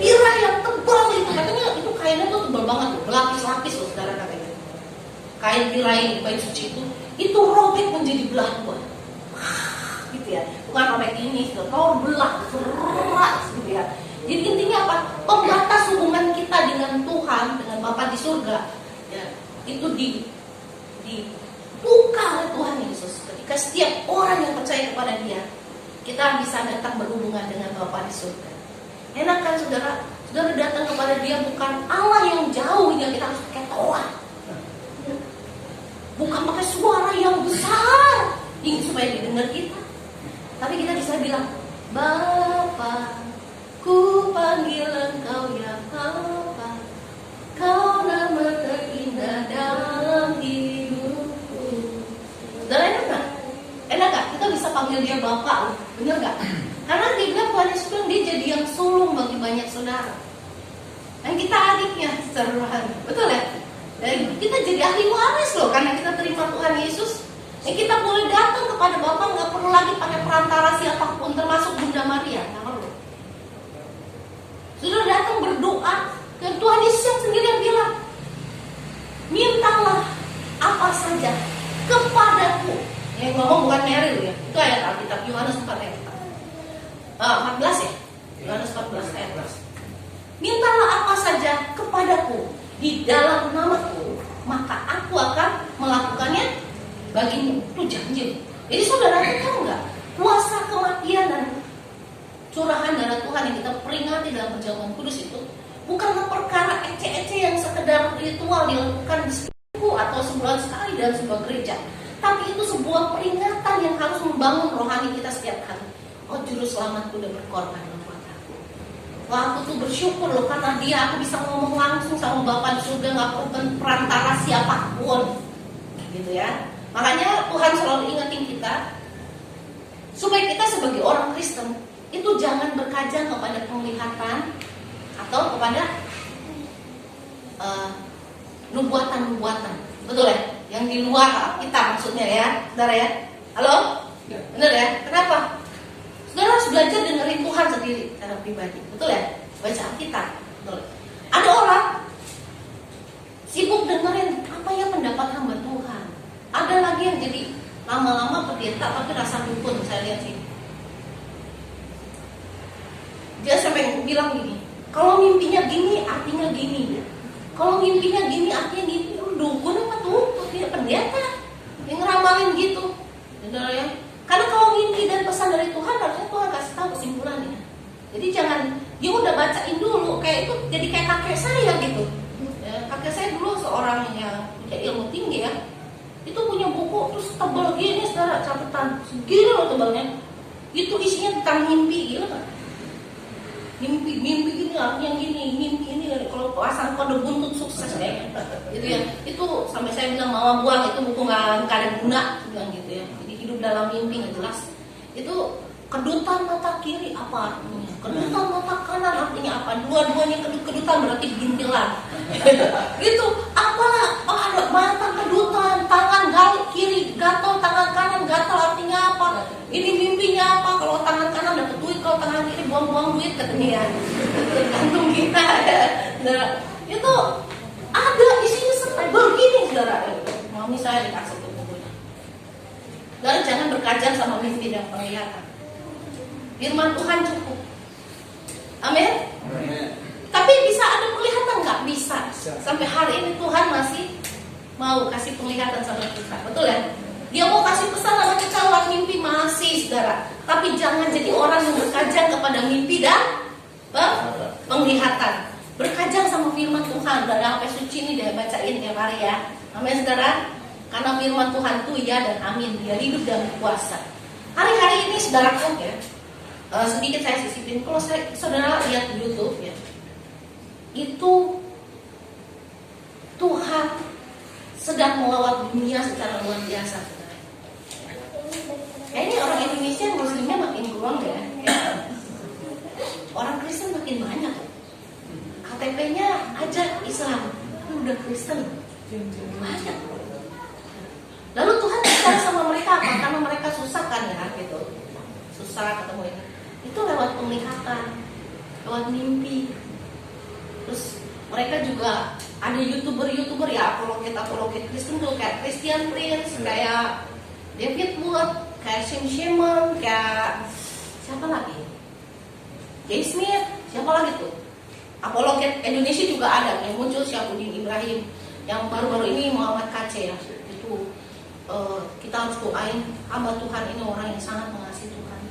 Tirai yang tebal itu, katanya itu kainnya tuh tebal banget tuh, berlapis-lapis loh saudara katanya. Kain tirai di bait suci itu robek menjadi belah dua, gitu ya. Bukan robek ini, kalau belah, keras gitu ya. Jadi intinya apa? Pembatas hubungan kita dengan Tuhan, dengan Bapa di surga, ya, itu dibuka oleh Tuhan Yesus. Ketika setiap orang yang percaya kepada Dia, kita bisa datang berhubungan dengan Bapa di surga. Enak kan saudara? Saudara datang kepada Dia bukan Allah yang jauh yang kita harus pakai toa, bukan pakai suara yang besar supaya didengar kita, tapi kita bisa bilang, Bapa, ku panggil Engkau ya Bapa, Kau nama terindah dalam hidupku. Saudara enak gak? Enak gak? Kita bisa panggil Dia Bapa, bener gak? Karena Dia bilang Tuhan Yesus bilang Dia jadi yang sulung bagi banyak saudara. Dan kita adiknya secara rohani, betul ya? Dan kita jadi ahli waris loh, karena kita terima Tuhan Yesus. Kita boleh datang kepada Bapa, nggak perlu lagi pakai perantara siapapun, termasuk Bunda Maria. Nggak perlu. Sudah datang berdoa, Dan Tuhan Yesus yang sendiri yang bilang, mintalah apa saja kepadaku. Yang ngomong bukan Mary ya, itu ayat Alkitab Yohanes 4 ayat 14 ya, Yohanes 14 ayat 14. Mintalah apa saja kepadaku di dalam namaku, maka aku akan melakukannya bagimu. Itu janji. Jadi saudara tahu nggak, kuasa kematian dan curahan darah Tuhan yang kita peringati dalam perjamuan kudus itu bukanlah perkara ece-ece yang sekedar ritual dilakukan di seminggu atau sebulan sekali dalam sebuah gereja, tapi itu sebuah peringatan yang harus membangun rohani kita setiap hari. Oh, juru selamatku udah berkorban buat aku. Wah, aku tuh bersyukur loh karena dia aku bisa ngomong langsung sama Bapa di surga, nggak perlu perantara siapapun, gitu ya. Makanya Tuhan selalu ingetin kita supaya kita sebagai orang Kristen itu jangan berkaca kepada penglihatan atau kepada nubuatan-nubuatan, betul ya? Yang di luar kita maksudnya ya, saudara ya. Halo? Benar ya? Kenapa? Saudara harus belajar dengerin Tuhan sendiri secara pribadi, betul ya? Baca Alkitab, betul. Ada orang sibuk dengerin apa ya pendapat hamba Tuhan. Ada lagi yang jadi lama-lama pendeta tapi rasa dukun, saya lihat sih. Dia sampai bilang gini, kalau mimpinya gini artinya gini, kalau mimpinya gini artinya gini. Dukun apa tuh? Tidak pendeta yang ngeramalin gitu, saudara ya. Karena kalau mimpi dan pesan dari Tuhan harusnya Tuhan kasih tahu kesimpulannya. Jadi jangan dia udah bacain dulu kayak itu, jadi kayak kakek saya gitu. Ya, kakek saya dulu seorang yang punya ilmu tinggi ya. Itu punya buku terus tebal gini, saudara, catatan segini loh tebalnya. Itu isinya tentang mimpi, gila kan? Mimpi gini artinya gini, mimpi ini kalau pasang kode buntut sukses kayak gitu ya. Itu sampai saya bilang mama buang, itu buku nggak ada guna, bilang gitu ya. Jadi hidup dalam mimpi nggak jelas. Itu kedutan mata kiri apa artinya? Kedutan mata kanan artinya apa? Dua-duanya kedutan berarti bintilan. Gitu. Apalah? Oh, ada mata kedutan, tangan kiri gatal, tangan kanan gatal artinya apa? Ini mimpinya apa? Kalau tangan kanan dapat duit, kalau tangan kiri buang-buang duit katanya ya. Tergantung kita ya. Nah, itu ada isinya setebal gini, saudara. Mami saya dikasih tuh bukunya. Dan jangan berkaca sama mimpi dan penglihatan. Firman Tuhan cukup. Amin. Tapi bisa ada penglihatan nggak? Bisa. Sampai hari ini Tuhan masih mau kasih penglihatan sama kita, betul ya? Dia mau kasih pesan sama kita lewat mimpi masih, saudara. Tapi jangan jadi orang yang berkaca kepada mimpi dan penglihatan. Berkaca sama firman Tuhan. Dari HP suci ini dia bacain tiap hari ya. Amin, saudara. Karena firman Tuhan itu ya dan amin. Dia hidup dan kuasa. Hari-hari ini saudara ya. Sedikit saya sisipin. Kalau saudara lihat di YouTube ya, itu Tuhan sedang melawat dunia secara luar biasa, saudara. Kayaknya orang Indonesia muslimnya makin kurang ya. Orang Kristen makin banyak. KTP-nya aja Islam, tapi udah Kristen banyak. Lalu Tuhan bicara sama mereka apa? Karena mereka susah kan ya gitu. Susah ketemu ini. Itu lewat penglihatan, lewat mimpi. Terus mereka juga ada youtuber ya, apologet Kristen tuh kayak Christian Prince, kayak David Wood, kayak Shim Shimon, kayak siapa lagi? Jay Smith, siapa lagi tuh? Apologet Indonesia juga ada, yang muncul Syafuddin Ibrahim, yang baru-baru ini Muhammad Kace ya. Itu kita harus doain hamba Tuhan ini orang yang sangat mengasihi Tuhan.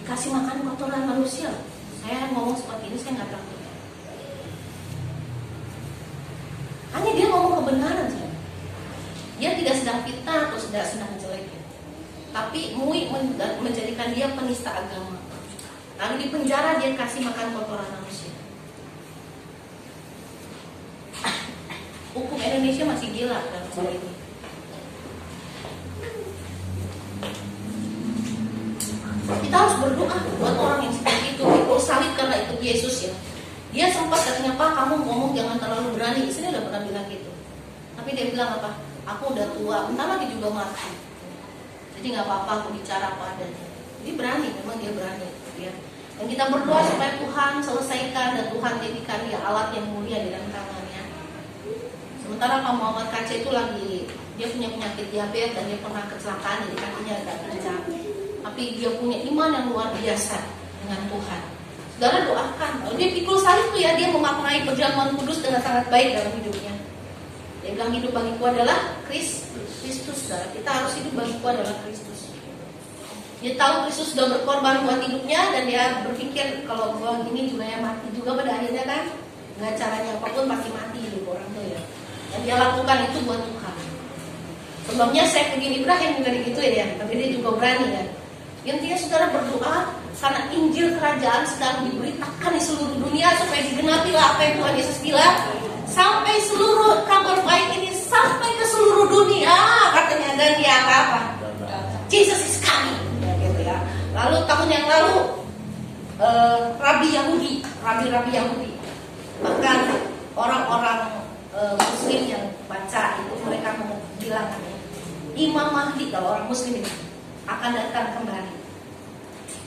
Kasih makan kotoran manusia. Saya ngomong seperti ini saya nggak takut. Hanya dia ngomong kebenaran saja. Dia tidak sedang fitnah atau sedang menjelekan. Tapi Mui menjadikan dia penista agama. Lalu di penjara dia kasih makan kotoran manusia. Hukum Indonesia masih gila dalam hal ini. Kita harus berdoa buat orang yang seperti itu. Pikul salib karena ikut Yesus ya. Dia sempat katanya, Pak kamu ngomong jangan terlalu berani. Istrinya udah pernah bilang gitu. Tapi dia bilang apa? Aku udah tua, bentar lagi juga mati. Jadi nggak apa-apa aku bicara apa adanya. Jadi berani, memang dia berani. Ya. Dan kita berdoa supaya Tuhan selesaikan dan Tuhan jadikan dia alat yang mulia di dalam tangannya. Sementara Pak Muhammad Kaca itu dia punya penyakit diabetes dan dia pernah kecelakaan, jadi kakinya agak pincang. Tapi dia punya iman yang luar biasa dengan Tuhan. Saudara doakan. Kalau dia pikul salib tuh ya, dia memaknai perjamuan kudus dengan sangat baik dalam hidupnya. Dia bilang hidup bagiku adalah Kristus. Saudara, kita harus hidup bagiku adalah Kristus. Dia tahu Kristus sudah berkorban buat hidupnya dan dia berpikir kalau gua gini juga ya mati juga pada akhirnya kan. Dengan caranya apapun pasti mati hidup orang tuh ya. Dan dia lakukan itu buat Tuhan. Sebelumnya saya begini Ibrahim juga gitu ya, tapi dia juga berani kan. Intinya saudara berdoa karena Injil kerajaan sedang diberitakan di seluruh dunia supaya digenapilah apa yang Tuhan Yesus bilang. Sampai seluruh kabar baik ini sampai ke seluruh dunia katanya, dan dia apa? Jesus is coming. Ya, gitu ya. Lalu tahun yang lalu rabi Yahudi, bahkan orang-orang Muslim yang baca itu mereka bilang Imam Mahdi, kalau orang Muslim itu akan datang kembali.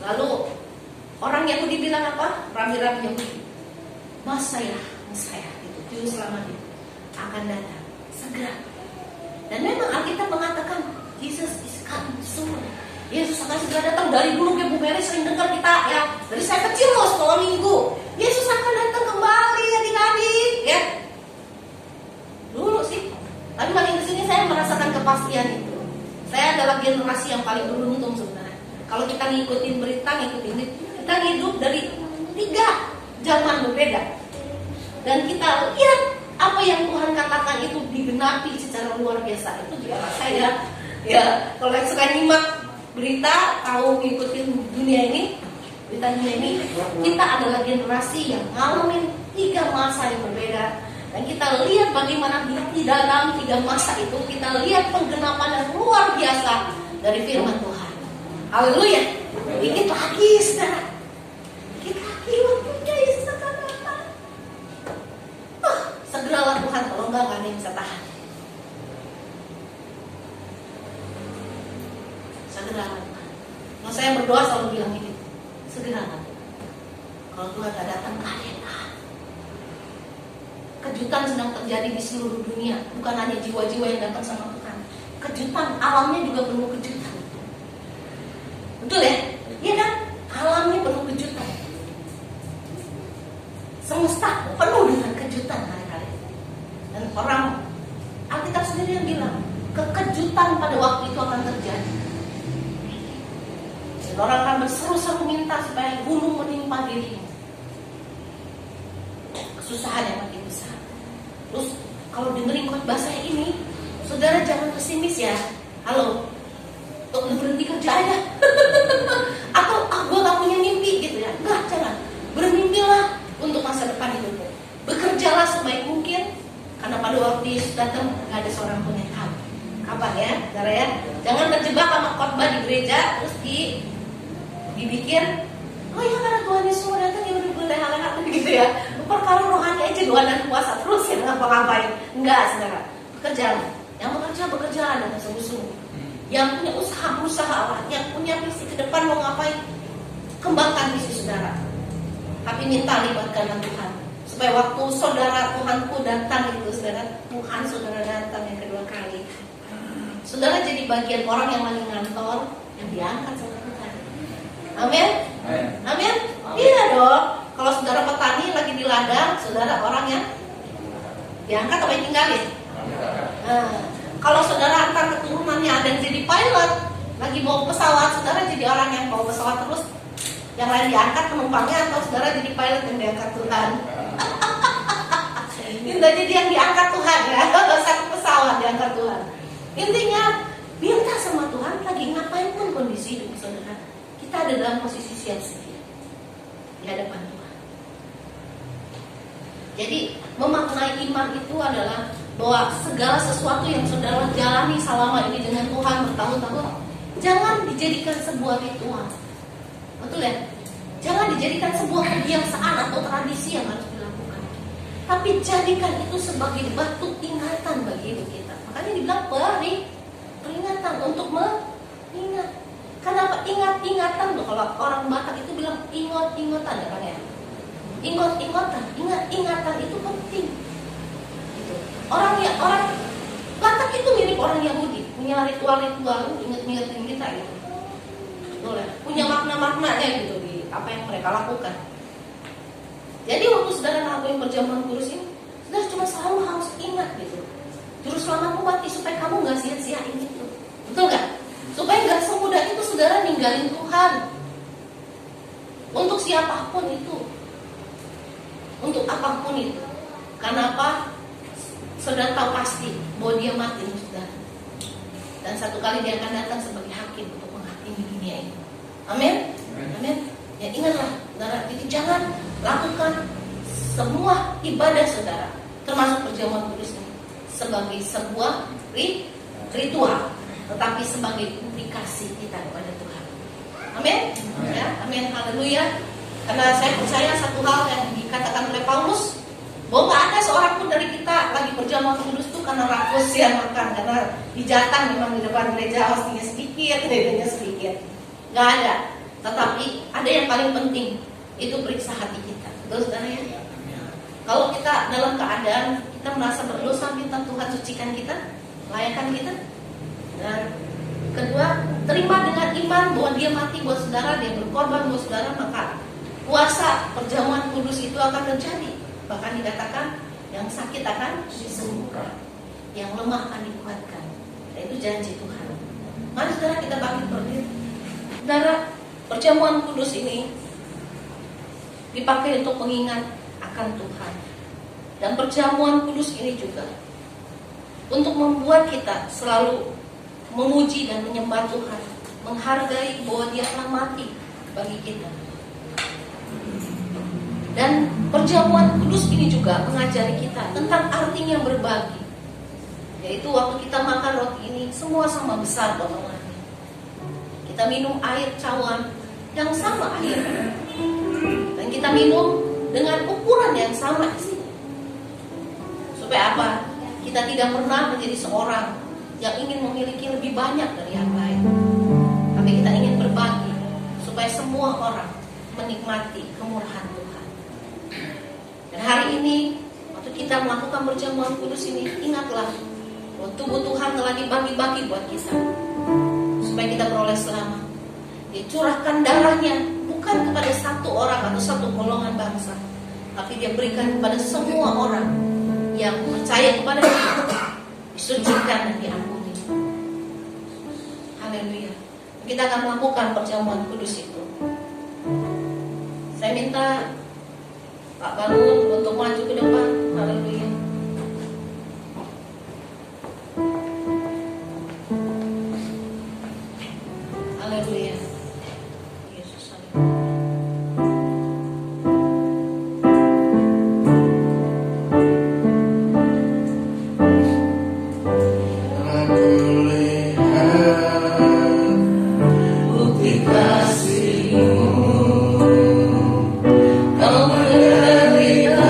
Lalu orang Yahudi bilang apa? Rabi-rabi Yahudi, Messiah itu juru selamat itu akan datang segera. Dan memang Alkitab mengatakan Jesus is coming soon. Yesus akan segera datang. Dari dulu Bu Mary sering dengar kita ya, dari saya kecil loh sekolah minggu, Yesus akan datang kembali adik-adik ya. Dulu sih, tapi makin kesini saya merasakan kepastian itu. Saya adalah generasi yang paling beruntung sebenarnya. Kalau kita ngikutin berita, kita hidup dari 3 zaman berbeda. Dan kita lihat apa yang Tuhan katakan itu digenapi secara luar biasa. Itu dia saya. Ya, kalau yang suka nyimak berita, tahu ngikutin dunia ini, kita adalah generasi yang ngalamin 3 masa yang berbeda. Dan kita lihat bagaimana di dalam 3 masa itu kita lihat penggenapan yang luar biasa dari firman Tuhan. Haleluya. Dikit lagi saudara, dikit lagi waktunya Yesus akan datang. Segeralah Tuhan, kalau enggak ada yang bisa tahan. Segeralah Tuhan. Kalau saya berdoa selalu bilang ini, segeralah. Kalau Tuhan tidak datang, nggak ada yang tahan. Kejutan sedang terjadi di seluruh dunia, bukan hanya jiwa-jiwa yang datang sama Tuhan. Kejutan alamnya juga penuh kejutan. Betul ya? Iya kan? Alamnya penuh kejutan. Semesta penuh dengan kejutan hari-hari. Dan orang Alkitab sendiri yang bilang kekejutan pada waktu itu akan terjadi. Dan orang akan berseru-seru minta supaya gunung menimpa dirinya. Kesusahan yang makin besar. Terus kalau dengerin khotbah saya ini, saudara jangan pesimis ya. Halo, berhenti kerja aja. Atau gue gak punya mimpi gitu ya. Enggak, jangan. Bermimpilah untuk masa depan hidupmu. Bekerjalah sebaik mungkin, karena pada waktu Yesus datang gak ada seorang pun yang tahu kapan ya, saudara ya. Jangan terjebak sama khotbah di gereja terus dibikin, oh ya karena Tuhan Yesus mau datang ya udah leha-leha gitu ya. Perkara rohani aja doa dan puasa terus ya ngapa-ngapain. Enggak, saudara. Bekerjalah. Yang bekerja dengan sungguh-sungguh. Yang punya usaha berusahalah. Yang punya visi ke depan mau ngapain, kembangkan visi saudara. Tapi minta libatkan Tuhan supaya waktu saudara Tuhanku datang itu saudara, Tuhan saudara datang yang kedua kali, saudara jadi bagian orang yang lagi ngantor yang diangkat sama Tuhan. Amin. Amin. Iya dong. Kalau saudara petani lagi di ladang, saudara orang yang diangkat atau ditinggalin? Nah, kalau saudara antar keturunannya ada yang jadi pilot, lagi bawa pesawat, saudara jadi orang yang bawa pesawat terus, yang lain diangkat penumpangnya, atau saudara jadi pilot yang diangkat Tuhan? Indah jadi yang diangkat Tuhan ya, satu pesawat diangkat Tuhan. Intinya minta sama Tuhan, lagi ngapain pun kondisi hidup saudara, kita ada dalam posisi siap sedia di hadapan Tuhan. Jadi memaknai iman itu adalah bahwa segala sesuatu yang saudara jalani selama ini dengan Tuhan bertahun-tahun, jangan dijadikan sebuah ritual. Betul ya? Jangan dijadikan sebuah kebiasaan atau tradisi yang harus dilakukan. Tapi jadikan itu sebagai batu ingatan bagi hidup kita. Makanya dibilang peringatan untuk mengingat. Kenapa ingat-ingatan loh? Kalau orang Batak itu bilang ingot-ingotan ya kan ya. Ingot-ingotan, ingat-ingatan itu penting. Gitu. Orang Batak itu mirip orang Yahudi, punya ritual-ritual, ingat-ingatin kita gitu. Betul ya? Punya makna-maknanya gitu di apa yang mereka lakukan. Jadi waktu saudara ngelakuin perjamuan kudus ini, saudara cuma selalu harus ingat gitu. Juru selamatmu mati supaya kamu nggak sia-siain itu, betul nggak? Supaya nggak semudah itu saudara ninggalin Tuhan. Untuk siapapun itu, untuk apapun itu. Karena apa? Saudara tahu pasti bahwa dia mati, saudara. Dan satu kali dia akan datang sebagai hakim untuk menghakimi dunia ini. Amin. Amin. Ya ingatlah, saudara. Jadi jangan lakukan semua ibadah saudara, termasuk perjamuan kudus ini, sebagai sebuah ritual, tetapi sebagai indikasi kita kepada Tuhan. Amin. Ya, amin. Haleluya. Karena saya percaya satu hal yang dikatakan oleh Paulus, bahwa nggak ada seorang pun dari kita lagi perjamuan kudus itu karena rakus ya makan, karena dijatah memang di depan gereja hostinya sedikit, gedenya sedikit. Nggak ada. Tetapi ada yang paling penting, itu periksa hati kita. Betul saudara ya? Kalau kita dalam keadaan kita merasa berdosa, minta Tuhan sucikan kita, layakan kita. Dan kedua, terima dengan iman bahwa dia mati buat saudara, dia berkorban buat saudara, maka puasa perjamuan kudus itu akan terjadi. Bahkan dikatakan yang sakit akan disembuhkan, yang lemah akan dikuatkan. Dan itu janji Tuhan. Mari saudara kita bangkit berdiri. Saudara, perjamuan kudus ini dipakai untuk mengingat akan Tuhan. Dan perjamuan kudus ini juga untuk membuat kita selalu memuji dan menyembah Tuhan, menghargai bahwa Dia telah mati bagi kita. Dan perjamuan kudus ini juga mengajari kita tentang artinya berbagi. Yaitu waktu kita makan roti ini, semua sama besar potongannya. Kita minum air cawan yang sama airnya. Dan kita minum dengan ukuran yang sama di sini. Supaya apa? Kita tidak pernah menjadi seorang yang ingin memiliki lebih banyak dari yang lain. Tapi kita ingin berbagi supaya semua orang menikmati kemurahan Tuhan. Dan hari ini waktu kita melakukan perjamuan kudus ini, ingatlah bahwa tubuh Tuhan telah dibagi-bagi buat kita, supaya kita beroleh selamat. Dia curahkan darahnya bukan kepada satu orang atau satu golongan bangsa, tapi Dia berikan kepada semua orang yang percaya kepada Dia, disucikan dan diampuni. Haleluya. Kita akan melakukan perjamuan kudus itu. Saya minta Pak Bangun untuk maju ke depan. Haleluya. Haleluya. Yesus, haleluya. Kau menderita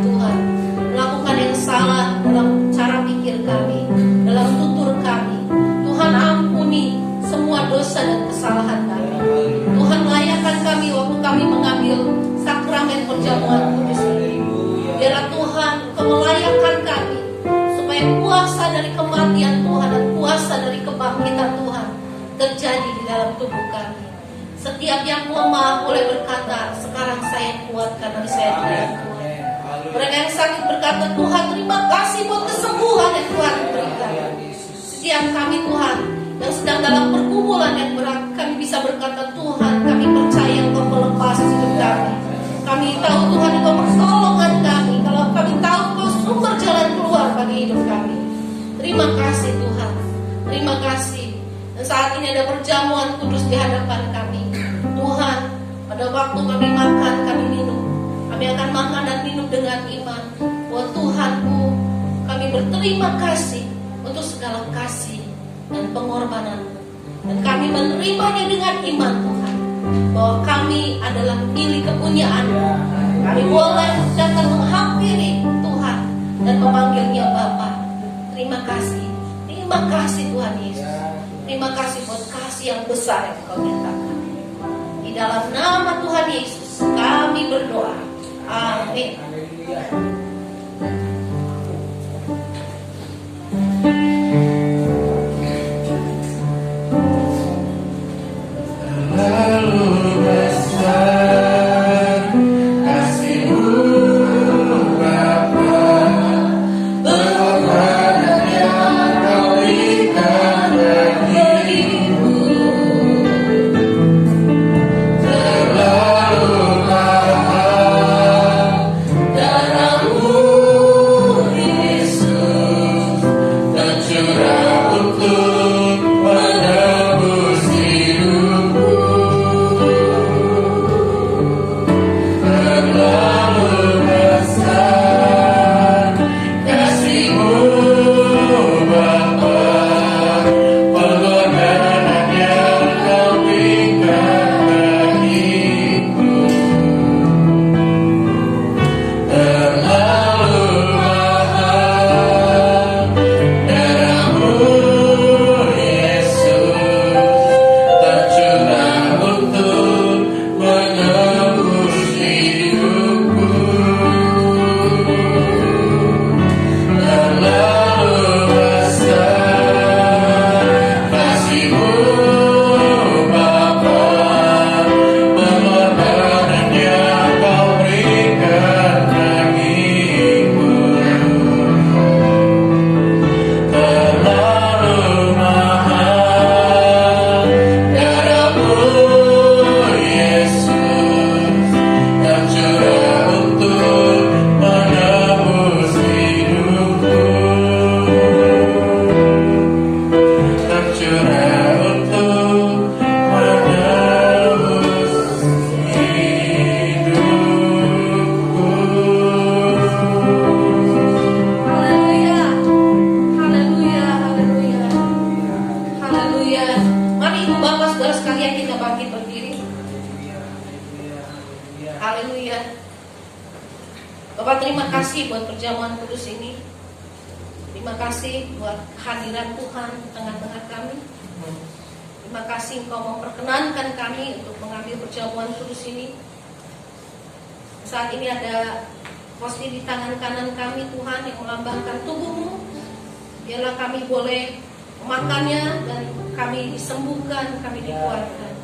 Tuhan, melakukan yang salah dalam cara pikir kami, dalam tutur kami. Tuhan ampuni semua dosa dan kesalahan kami. Tuhan layakan kami waktu kami mengambil sakramen perjamuan kudus ini. Biarlah Tuhan Engkau melayakkan kami supaya kuasa dari kematian Tuhan dan kuasa dari kebangkitan Tuhan terjadi di dalam tubuh kami. Setiap yang lemah boleh berkata, sekarang saya kuat karena saya dalam Tuhan. Mereka yang sakit berkata, Tuhan terima kasih buat kesembuhan yang Tuhan berikan. Setiap kami Tuhan yang sedang dalam pergumulan yang berat, kami bisa berkata, Tuhan kami percaya Engkau melepas hidup kami. Kami tahu Tuhan Engkau pertolongan kami. Kalau kami tahu Engkau sumber jalan keluar bagi hidup kami. Terima kasih Tuhan. Terima kasih. Dan saat ini ada perjamuan kudus di hadapan kami. Tuhan, pada waktu kami makan, kami minum, kami akan makan dan minum dengan iman. Bahwa Tuhanku, kami berterima kasih untuk segala kasih dan pengorbanan-Mu. Dan kami menerimanya dengan iman Tuhan, bahwa kami adalah milik kepunyaan-Mu. Kami boleh datang menghampiri Tuhan dan memanggilnya Bapa. Terima kasih. Terima kasih Tuhan Yesus. Terima kasih buat kasih yang besar yang Kau nyatakan. Di dalam nama Tuhan Yesus kami berdoa. Amin. Bapak terima kasih buat perjamuan kudus ini. Terima kasih buat kehadiran Tuhan di tengah-tengah kami. Terima kasih Engkau memperkenankan kami untuk mengambil perjamuan kudus ini. Saat ini ada posisi di tangan kanan kami Tuhan yang melambangkan tubuh-Mu. Biarlah kami boleh memakannya dan kami disembuhkan, kami dikuatkan.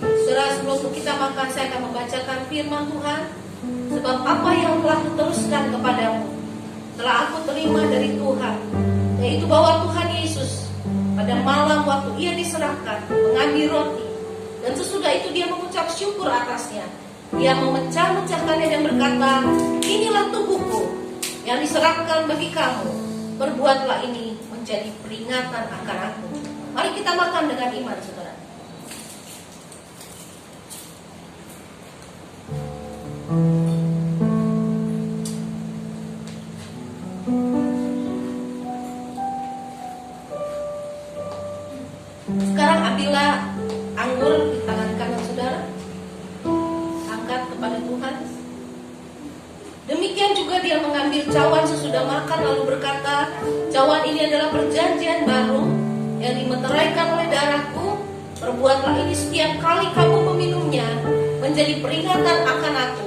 Saudara, sebelum kita makan saya akan membacakan firman Tuhan. Sebab apa yang telah kuteruskan kepadamu telah aku terima dari Tuhan, yaitu bahwa Tuhan Yesus pada malam waktu Ia diserahkan mengambil roti, dan sesudah itu Dia mengucap syukur atasnya. Dia memecah-mecahkannya dan berkata, inilah tubuhku yang diserahkan bagi kamu. Perbuatlah ini menjadi peringatan akan aku. Mari kita makan dengan iman, saudara. Sekarang ambillah anggur di tangan kanan saudara, angkat kepada Tuhan. Demikian juga dia mengambil cawan sesudah makan lalu berkata, cawan ini adalah perjanjian baru yang dimeteraikan oleh darahku. Perbuatlah ini setiap kali kamu meminumnya, menjadi peringatan akan aku.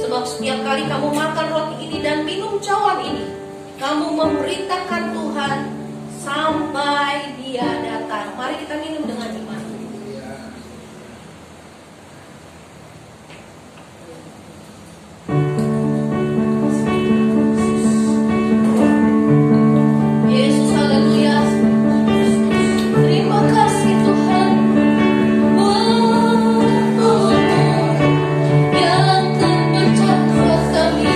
Sebab setiap kali kamu makan roti ini dan minum cawan ini, kamu memberitakan Tuhan sampai dia datang. Mari kita minum dengan iman. Yesus, haleluya. Terima kasih Tuhan. Yang terpecah buat kami,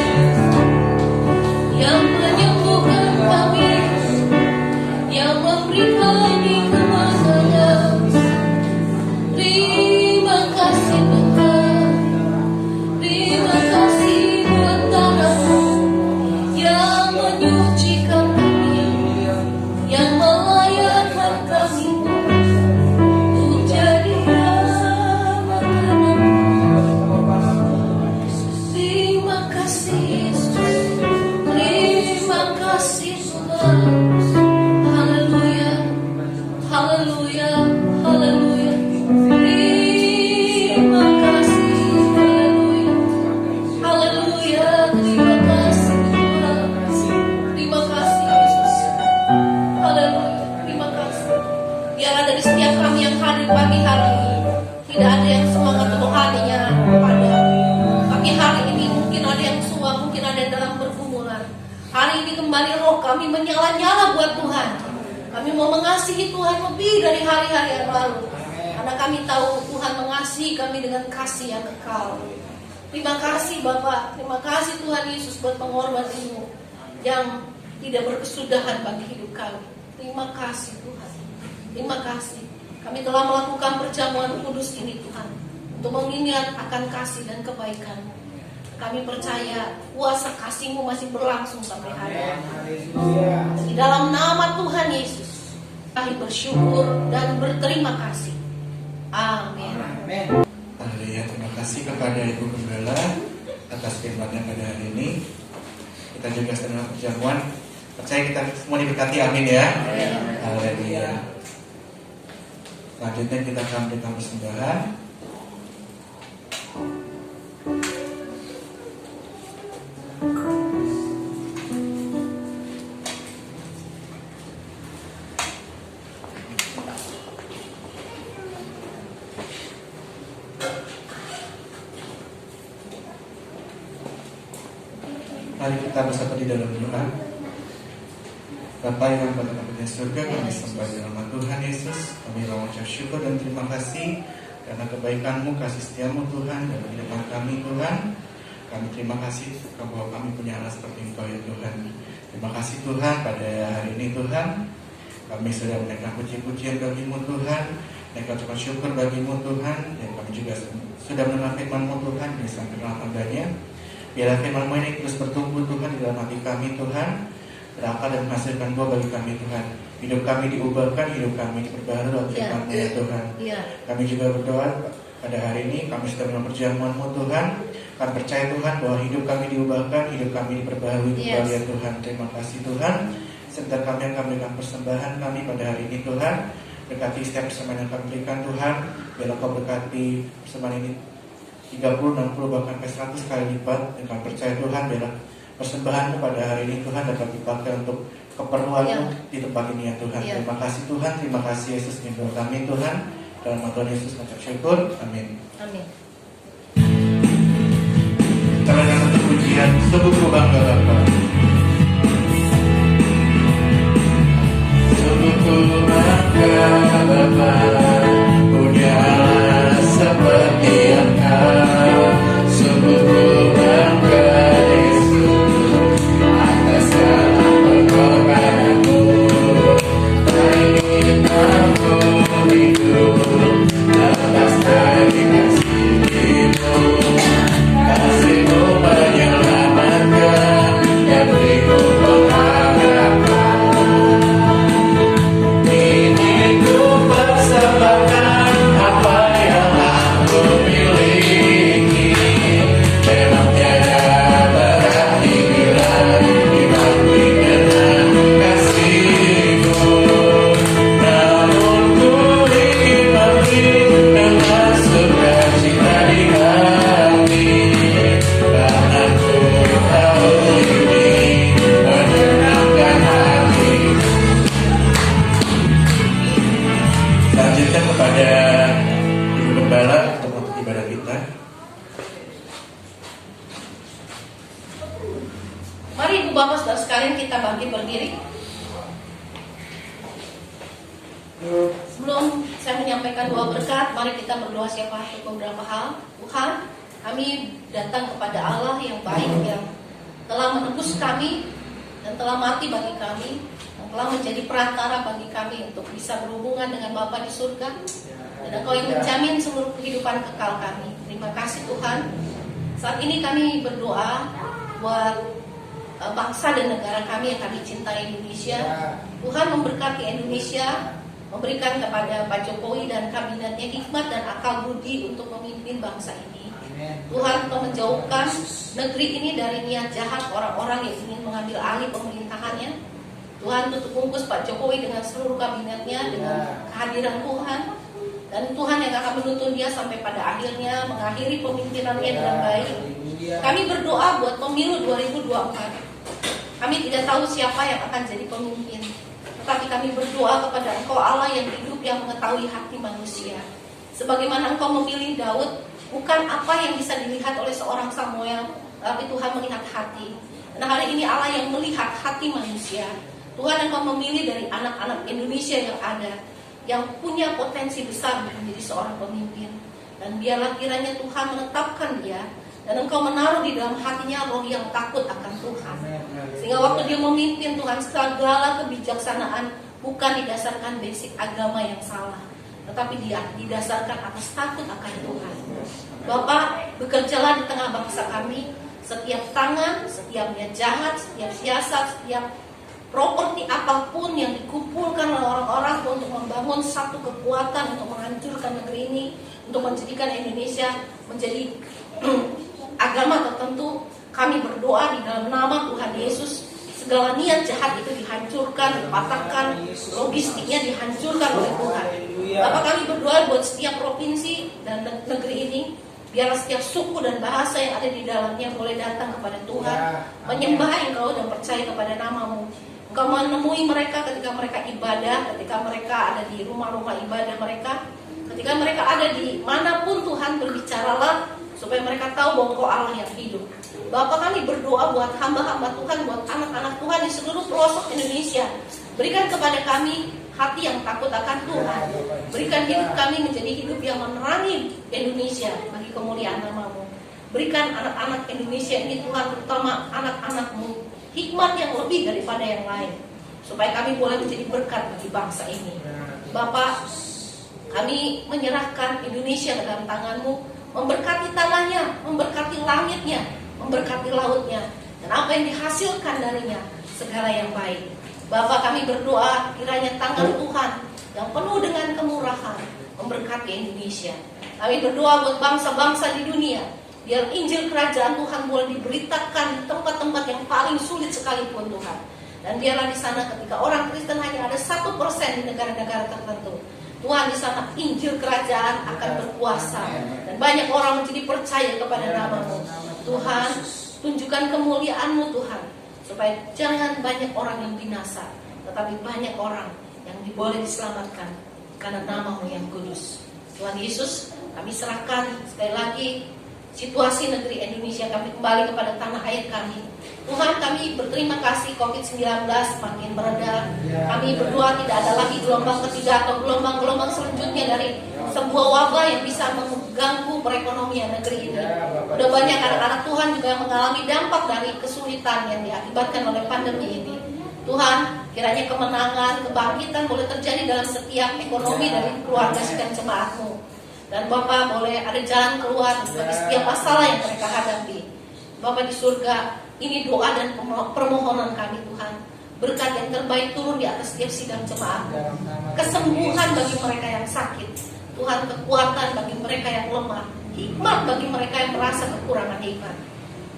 yang menyembuhkan kami, yang memberi kami kemenangan. Terima kasih Tuhan. Terima kasih buat darah-Mu yang menyucikan kami, yang melayakkan kami untuk jadi makanan. Terima kasih Yesus. Terima kasih Tuhan. Haleluya. Haleluya. Haleluya. Terima kasih. Haleluya. Haleluya. Terima kasih Tuhan. Terima kasih Yesus. Haleluya. Terima kasih. Biar ada di setiap kami yang hadir pagi hari ini, tidak ada yang semangat untuk harinya pada pagi hari ini. Mungkin ada yang suam, mungkin ada yang dalam pergumulan. Hari ini kembali roh kami menyala-nyala buat Tuhan. Kami mau mengasihi Tuhan lebih dari hari-hari yang lalu, karena kami tahu Tuhan mengasihi kami dengan kasih yang kekal. Terima kasih Bapak. Terima kasih Tuhan Yesus buat pengorbanan-Mu yang tidak berkesudahan bagi hidup kami. Terima kasih Tuhan. Terima kasih. Kami telah melakukan perjamuan kudus ini Tuhan, untuk mengingat akan kasih dan kebaikan-Mu. Kami percaya kuasa kasih-Mu masih berlangsung sampai hari ini. Di dalam nama Tuhan Yesus, kami bersyukur dan berterima kasih. Amin. Haleluya, terima kasih kepada Ibu Gembala atas firman-Nya pada hari ini. Kita juga sedang perjamuan. Percaya kita semua diberkati, amin ya. Haleluya. Selanjutnya kita akan berikan persembahan. Mari kita bersatu di dalam doa. Bapa yang pada di surga, kami sembah di nama Tuhan Yesus. Kami mengucap syukur dan terima kasih karena kebaikan-Mu, kasih setia-Mu Tuhan dalam kehidupan kami Tuhan. Kami terima kasih bahwa kami punya anak seperti Engkau ya Tuhan. Terima kasih Tuhan pada hari ini Tuhan. Kami sudah menaikkan puji-pujian bagi-Mu Tuhan, menaikkan ucapan syukur bagi-Mu Tuhan. Dan kami juga sudah mendengar firman-Mu Tuhan, bisa kenal tandanya. Biarlah firman-Mu ini terus bertumbuh Tuhan di dalam hati kami Tuhan, berakar dan menghasilkan buah bagi kami Tuhan. Hidup kami diubahkan, hidup kami diperbaharui oleh firman-Mu ya Tuhan. Kami juga berdoa pada hari ini, kami sudah menerima perjamuan-Mu Tuhan. Kami percaya Tuhan bahwa hidup kami diubahkan, hidup kami diperbaharui kembali ya Tuhan. Terima kasih Tuhan. Serta kami yang kami berikan persembahan kami pada hari ini Tuhan. Berkati setiap persembahan yang kami berikan Tuhan. Biarlah Kau berkati persembahan ini 30, 60, bahkan sampai 100 kali lipat. Dan kami percaya Tuhan, biarlah persembahan-Mu pada hari ini Tuhan dapat dipakai untuk keperluan-Mu di tempat ini ya Tuhan. Terima kasih Tuhan, terima kasih Yesus menyembuh kami Tuhan. Dalam nama Tuhan Yesus mengucap syukur, amin. Amin. Kita berikan satu pujian, sungguh bangga Bapa. Sungguh bangga Bapa, punya Allah seperti Engkau. Sungguh bangga Yesus atas segala pengorbanan-Mu. Tak ingin aku hidup lepas dari kasih-Mu. Kasih-Mu menyelamatkan, Bapak saudara sekalian, kita bangkit berdiri. Sebelum saya menyampaikan doa berkat, mari kita berdoa siapa untuk beberapa hal. Tuhan, kami datang kepada Allah yang baik, yang telah menebus kami dan telah mati bagi kami, yang telah menjadi perantara bagi kami untuk bisa berhubungan dengan Bapa di surga, dan Engkau yang menjamin seluruh kehidupan kekal kami. Terima kasih Tuhan. Saat ini kami berdoa buat bangsa dan negara kami yang kami cintai, Indonesia. Tuhan memberkati Indonesia, memberikan kepada Pak Jokowi dan kabinetnya hikmat dan akal budi untuk memimpin bangsa ini. Tuhan, Kau menjauhkan negeri ini dari niat jahat orang-orang yang ingin mengambil alih pemerintahannya. Tuhan, tutup bungkus Pak Jokowi dengan seluruh kabinetnya dengan kehadiran Tuhan. Dan Tuhan yang akan menuntun dia sampai pada akhirnya mengakhiri pemimpinannya dengan baik. Kami berdoa buat pemilu 2024. Kami tidak tahu siapa yang akan jadi pemimpin, tetapi kami berdoa kepada Engkau Allah yang hidup, yang mengetahui hati manusia. Sebagaimana Engkau memilih Daud, bukan apa yang bisa dilihat oleh seorang Samuel, tapi Tuhan melihat hati. Dan hari ini Allah yang melihat hati manusia. Tuhan, Engkau memilih dari anak-anak Indonesia yang ada, yang punya potensi besar menjadi seorang pemimpin. Dan biarlah kiranya Tuhan menetapkan dia, dan Engkau menaruh di dalam hatinya roh yang takut akan Tuhan. Sehingga waktu dia memimpin, Tuhan, segala kebijaksanaan bukan didasarkan basic agama yang salah, tetapi dia didasarkan atas takut akan Tuhan. Bapak, bekerjalah di tengah bangsa kami. Setiap tangan, setiap niat jahat, setiap siasat, setiap properti apapun yang dikumpulkan oleh orang-orang untuk membangun satu kekuatan untuk menghancurkan negeri ini, untuk menjadikan Indonesia menjadi agama tertentu, kami berdoa di dalam nama Tuhan Yesus, segala niat jahat itu dihancurkan, dipatahkan, logistiknya dihancurkan oleh Tuhan. Bapak, kami berdoa buat setiap provinsi dan negeri ini, biarlah setiap suku dan bahasa yang ada di dalamnya boleh datang kepada Tuhan, menyembah Engkau dan percaya kepada nama-Mu. Engkau menemui mereka ketika mereka ibadah, ketika mereka ada di rumah-rumah ibadah mereka, ketika mereka ada di manapun. Tuhan, berbicaralah supaya mereka tahu bahwa Engkau Allah yang hidup. Bapak, kami berdoa buat hamba-hamba Tuhan, buat anak-anak Tuhan di seluruh pelosok Indonesia. Berikan kepada kami hati yang takut akan Tuhan. Berikan hidup kami menjadi hidup yang menerangi Indonesia bagi kemuliaan nama-Mu. Berikan anak-anak Indonesia ini Tuhan, terutama anak-anak-Mu, hikmat yang lebih daripada yang lain, supaya kami boleh menjadi berkat bagi bangsa ini. Bapak, kami menyerahkan Indonesia ke dalam tangan-Mu, memberkati tanahnya, memberkati langitnya, memberkati lautnya, dan apa yang dihasilkan darinya, segala yang baik. Bapak, kami berdoa kiranya tangan Tuhan yang penuh dengan kemurahan memberkati Indonesia. Kami berdoa buat bangsa-bangsa di dunia, biar Injil Kerajaan Tuhan boleh diberitakan di tempat-tempat yang paling sulit sekalipun Tuhan. Dan biarlah di sana ketika orang Kristen hanya ada 1% di negara-negara tertentu, Tuhan, di sana Injil Kerajaan akan berkuasa dan banyak orang menjadi percaya kepada nama-Mu. Tuhan, tunjukkan kemuliaan-Mu Tuhan, supaya jangan banyak orang yang binasa, tetapi banyak orang yang boleh diselamatkan karena nama-Mu yang kudus. Tuhan Yesus, kami serahkan sekali lagi situasi negeri Indonesia kami kembali kepada tanah air kami. Tuhan, kami berterima kasih COVID-19 makin mereda. Kami berdoa tidak ada lagi gelombang ketiga atau gelombang-gelombang selanjutnya dari sebuah wabah yang bisa mengganggu perekonomian negeri ini. Udah banyak anak-anak Tuhan juga yang mengalami dampak dari kesulitan yang diakibatkan oleh pandemi ini. Tuhan, kiranya kemenangan, kebangkitan boleh terjadi dalam setiap ekonomi dari keluarga dan jemaat-Mu. Dan Bapak, boleh ada jalan keluar bagi setiap masalah yang mereka hadapi. Bapak di surga, ini doa dan permohonan kami Tuhan. Berkat yang terbaik turun di atas setiap sidang jemaat. Kesembuhan bagi mereka yang sakit. Tuhan, kekuatan bagi mereka yang lemah. Hikmat bagi mereka yang merasa kekurangan hikmat.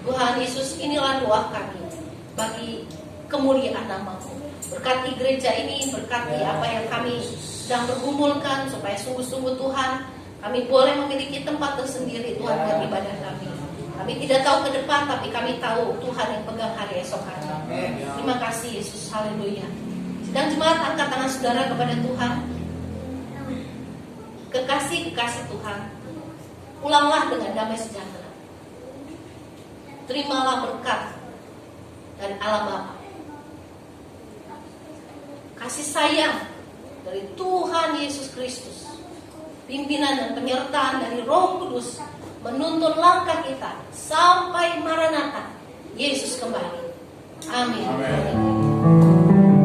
Tuhan Yesus, inilah doa kami bagi kemuliaan nama-Mu. Berkati gereja ini, berkati apa yang kami sedang bergumulkan, supaya sungguh-sungguh Tuhan, kami boleh memiliki tempat tersendiri Tuhan buat ibadah kami. Kami tidak tahu ke depan, tapi kami tahu Tuhan yang pegang hari esok hari. Terima kasih Yesus, haleluya. Sedang jemaat, angkat tangan saudara kepada Tuhan. Kekasih-kekasih Tuhan, pulanglah dengan damai sejahtera. Terimalah berkat dari Allah Bapa, kasih sayang dari Tuhan Yesus Kristus, pimpinan dan penyertaan dari Roh Kudus menuntun langkah kita sampai Maranatha, Yesus kembali. Amin. Amin.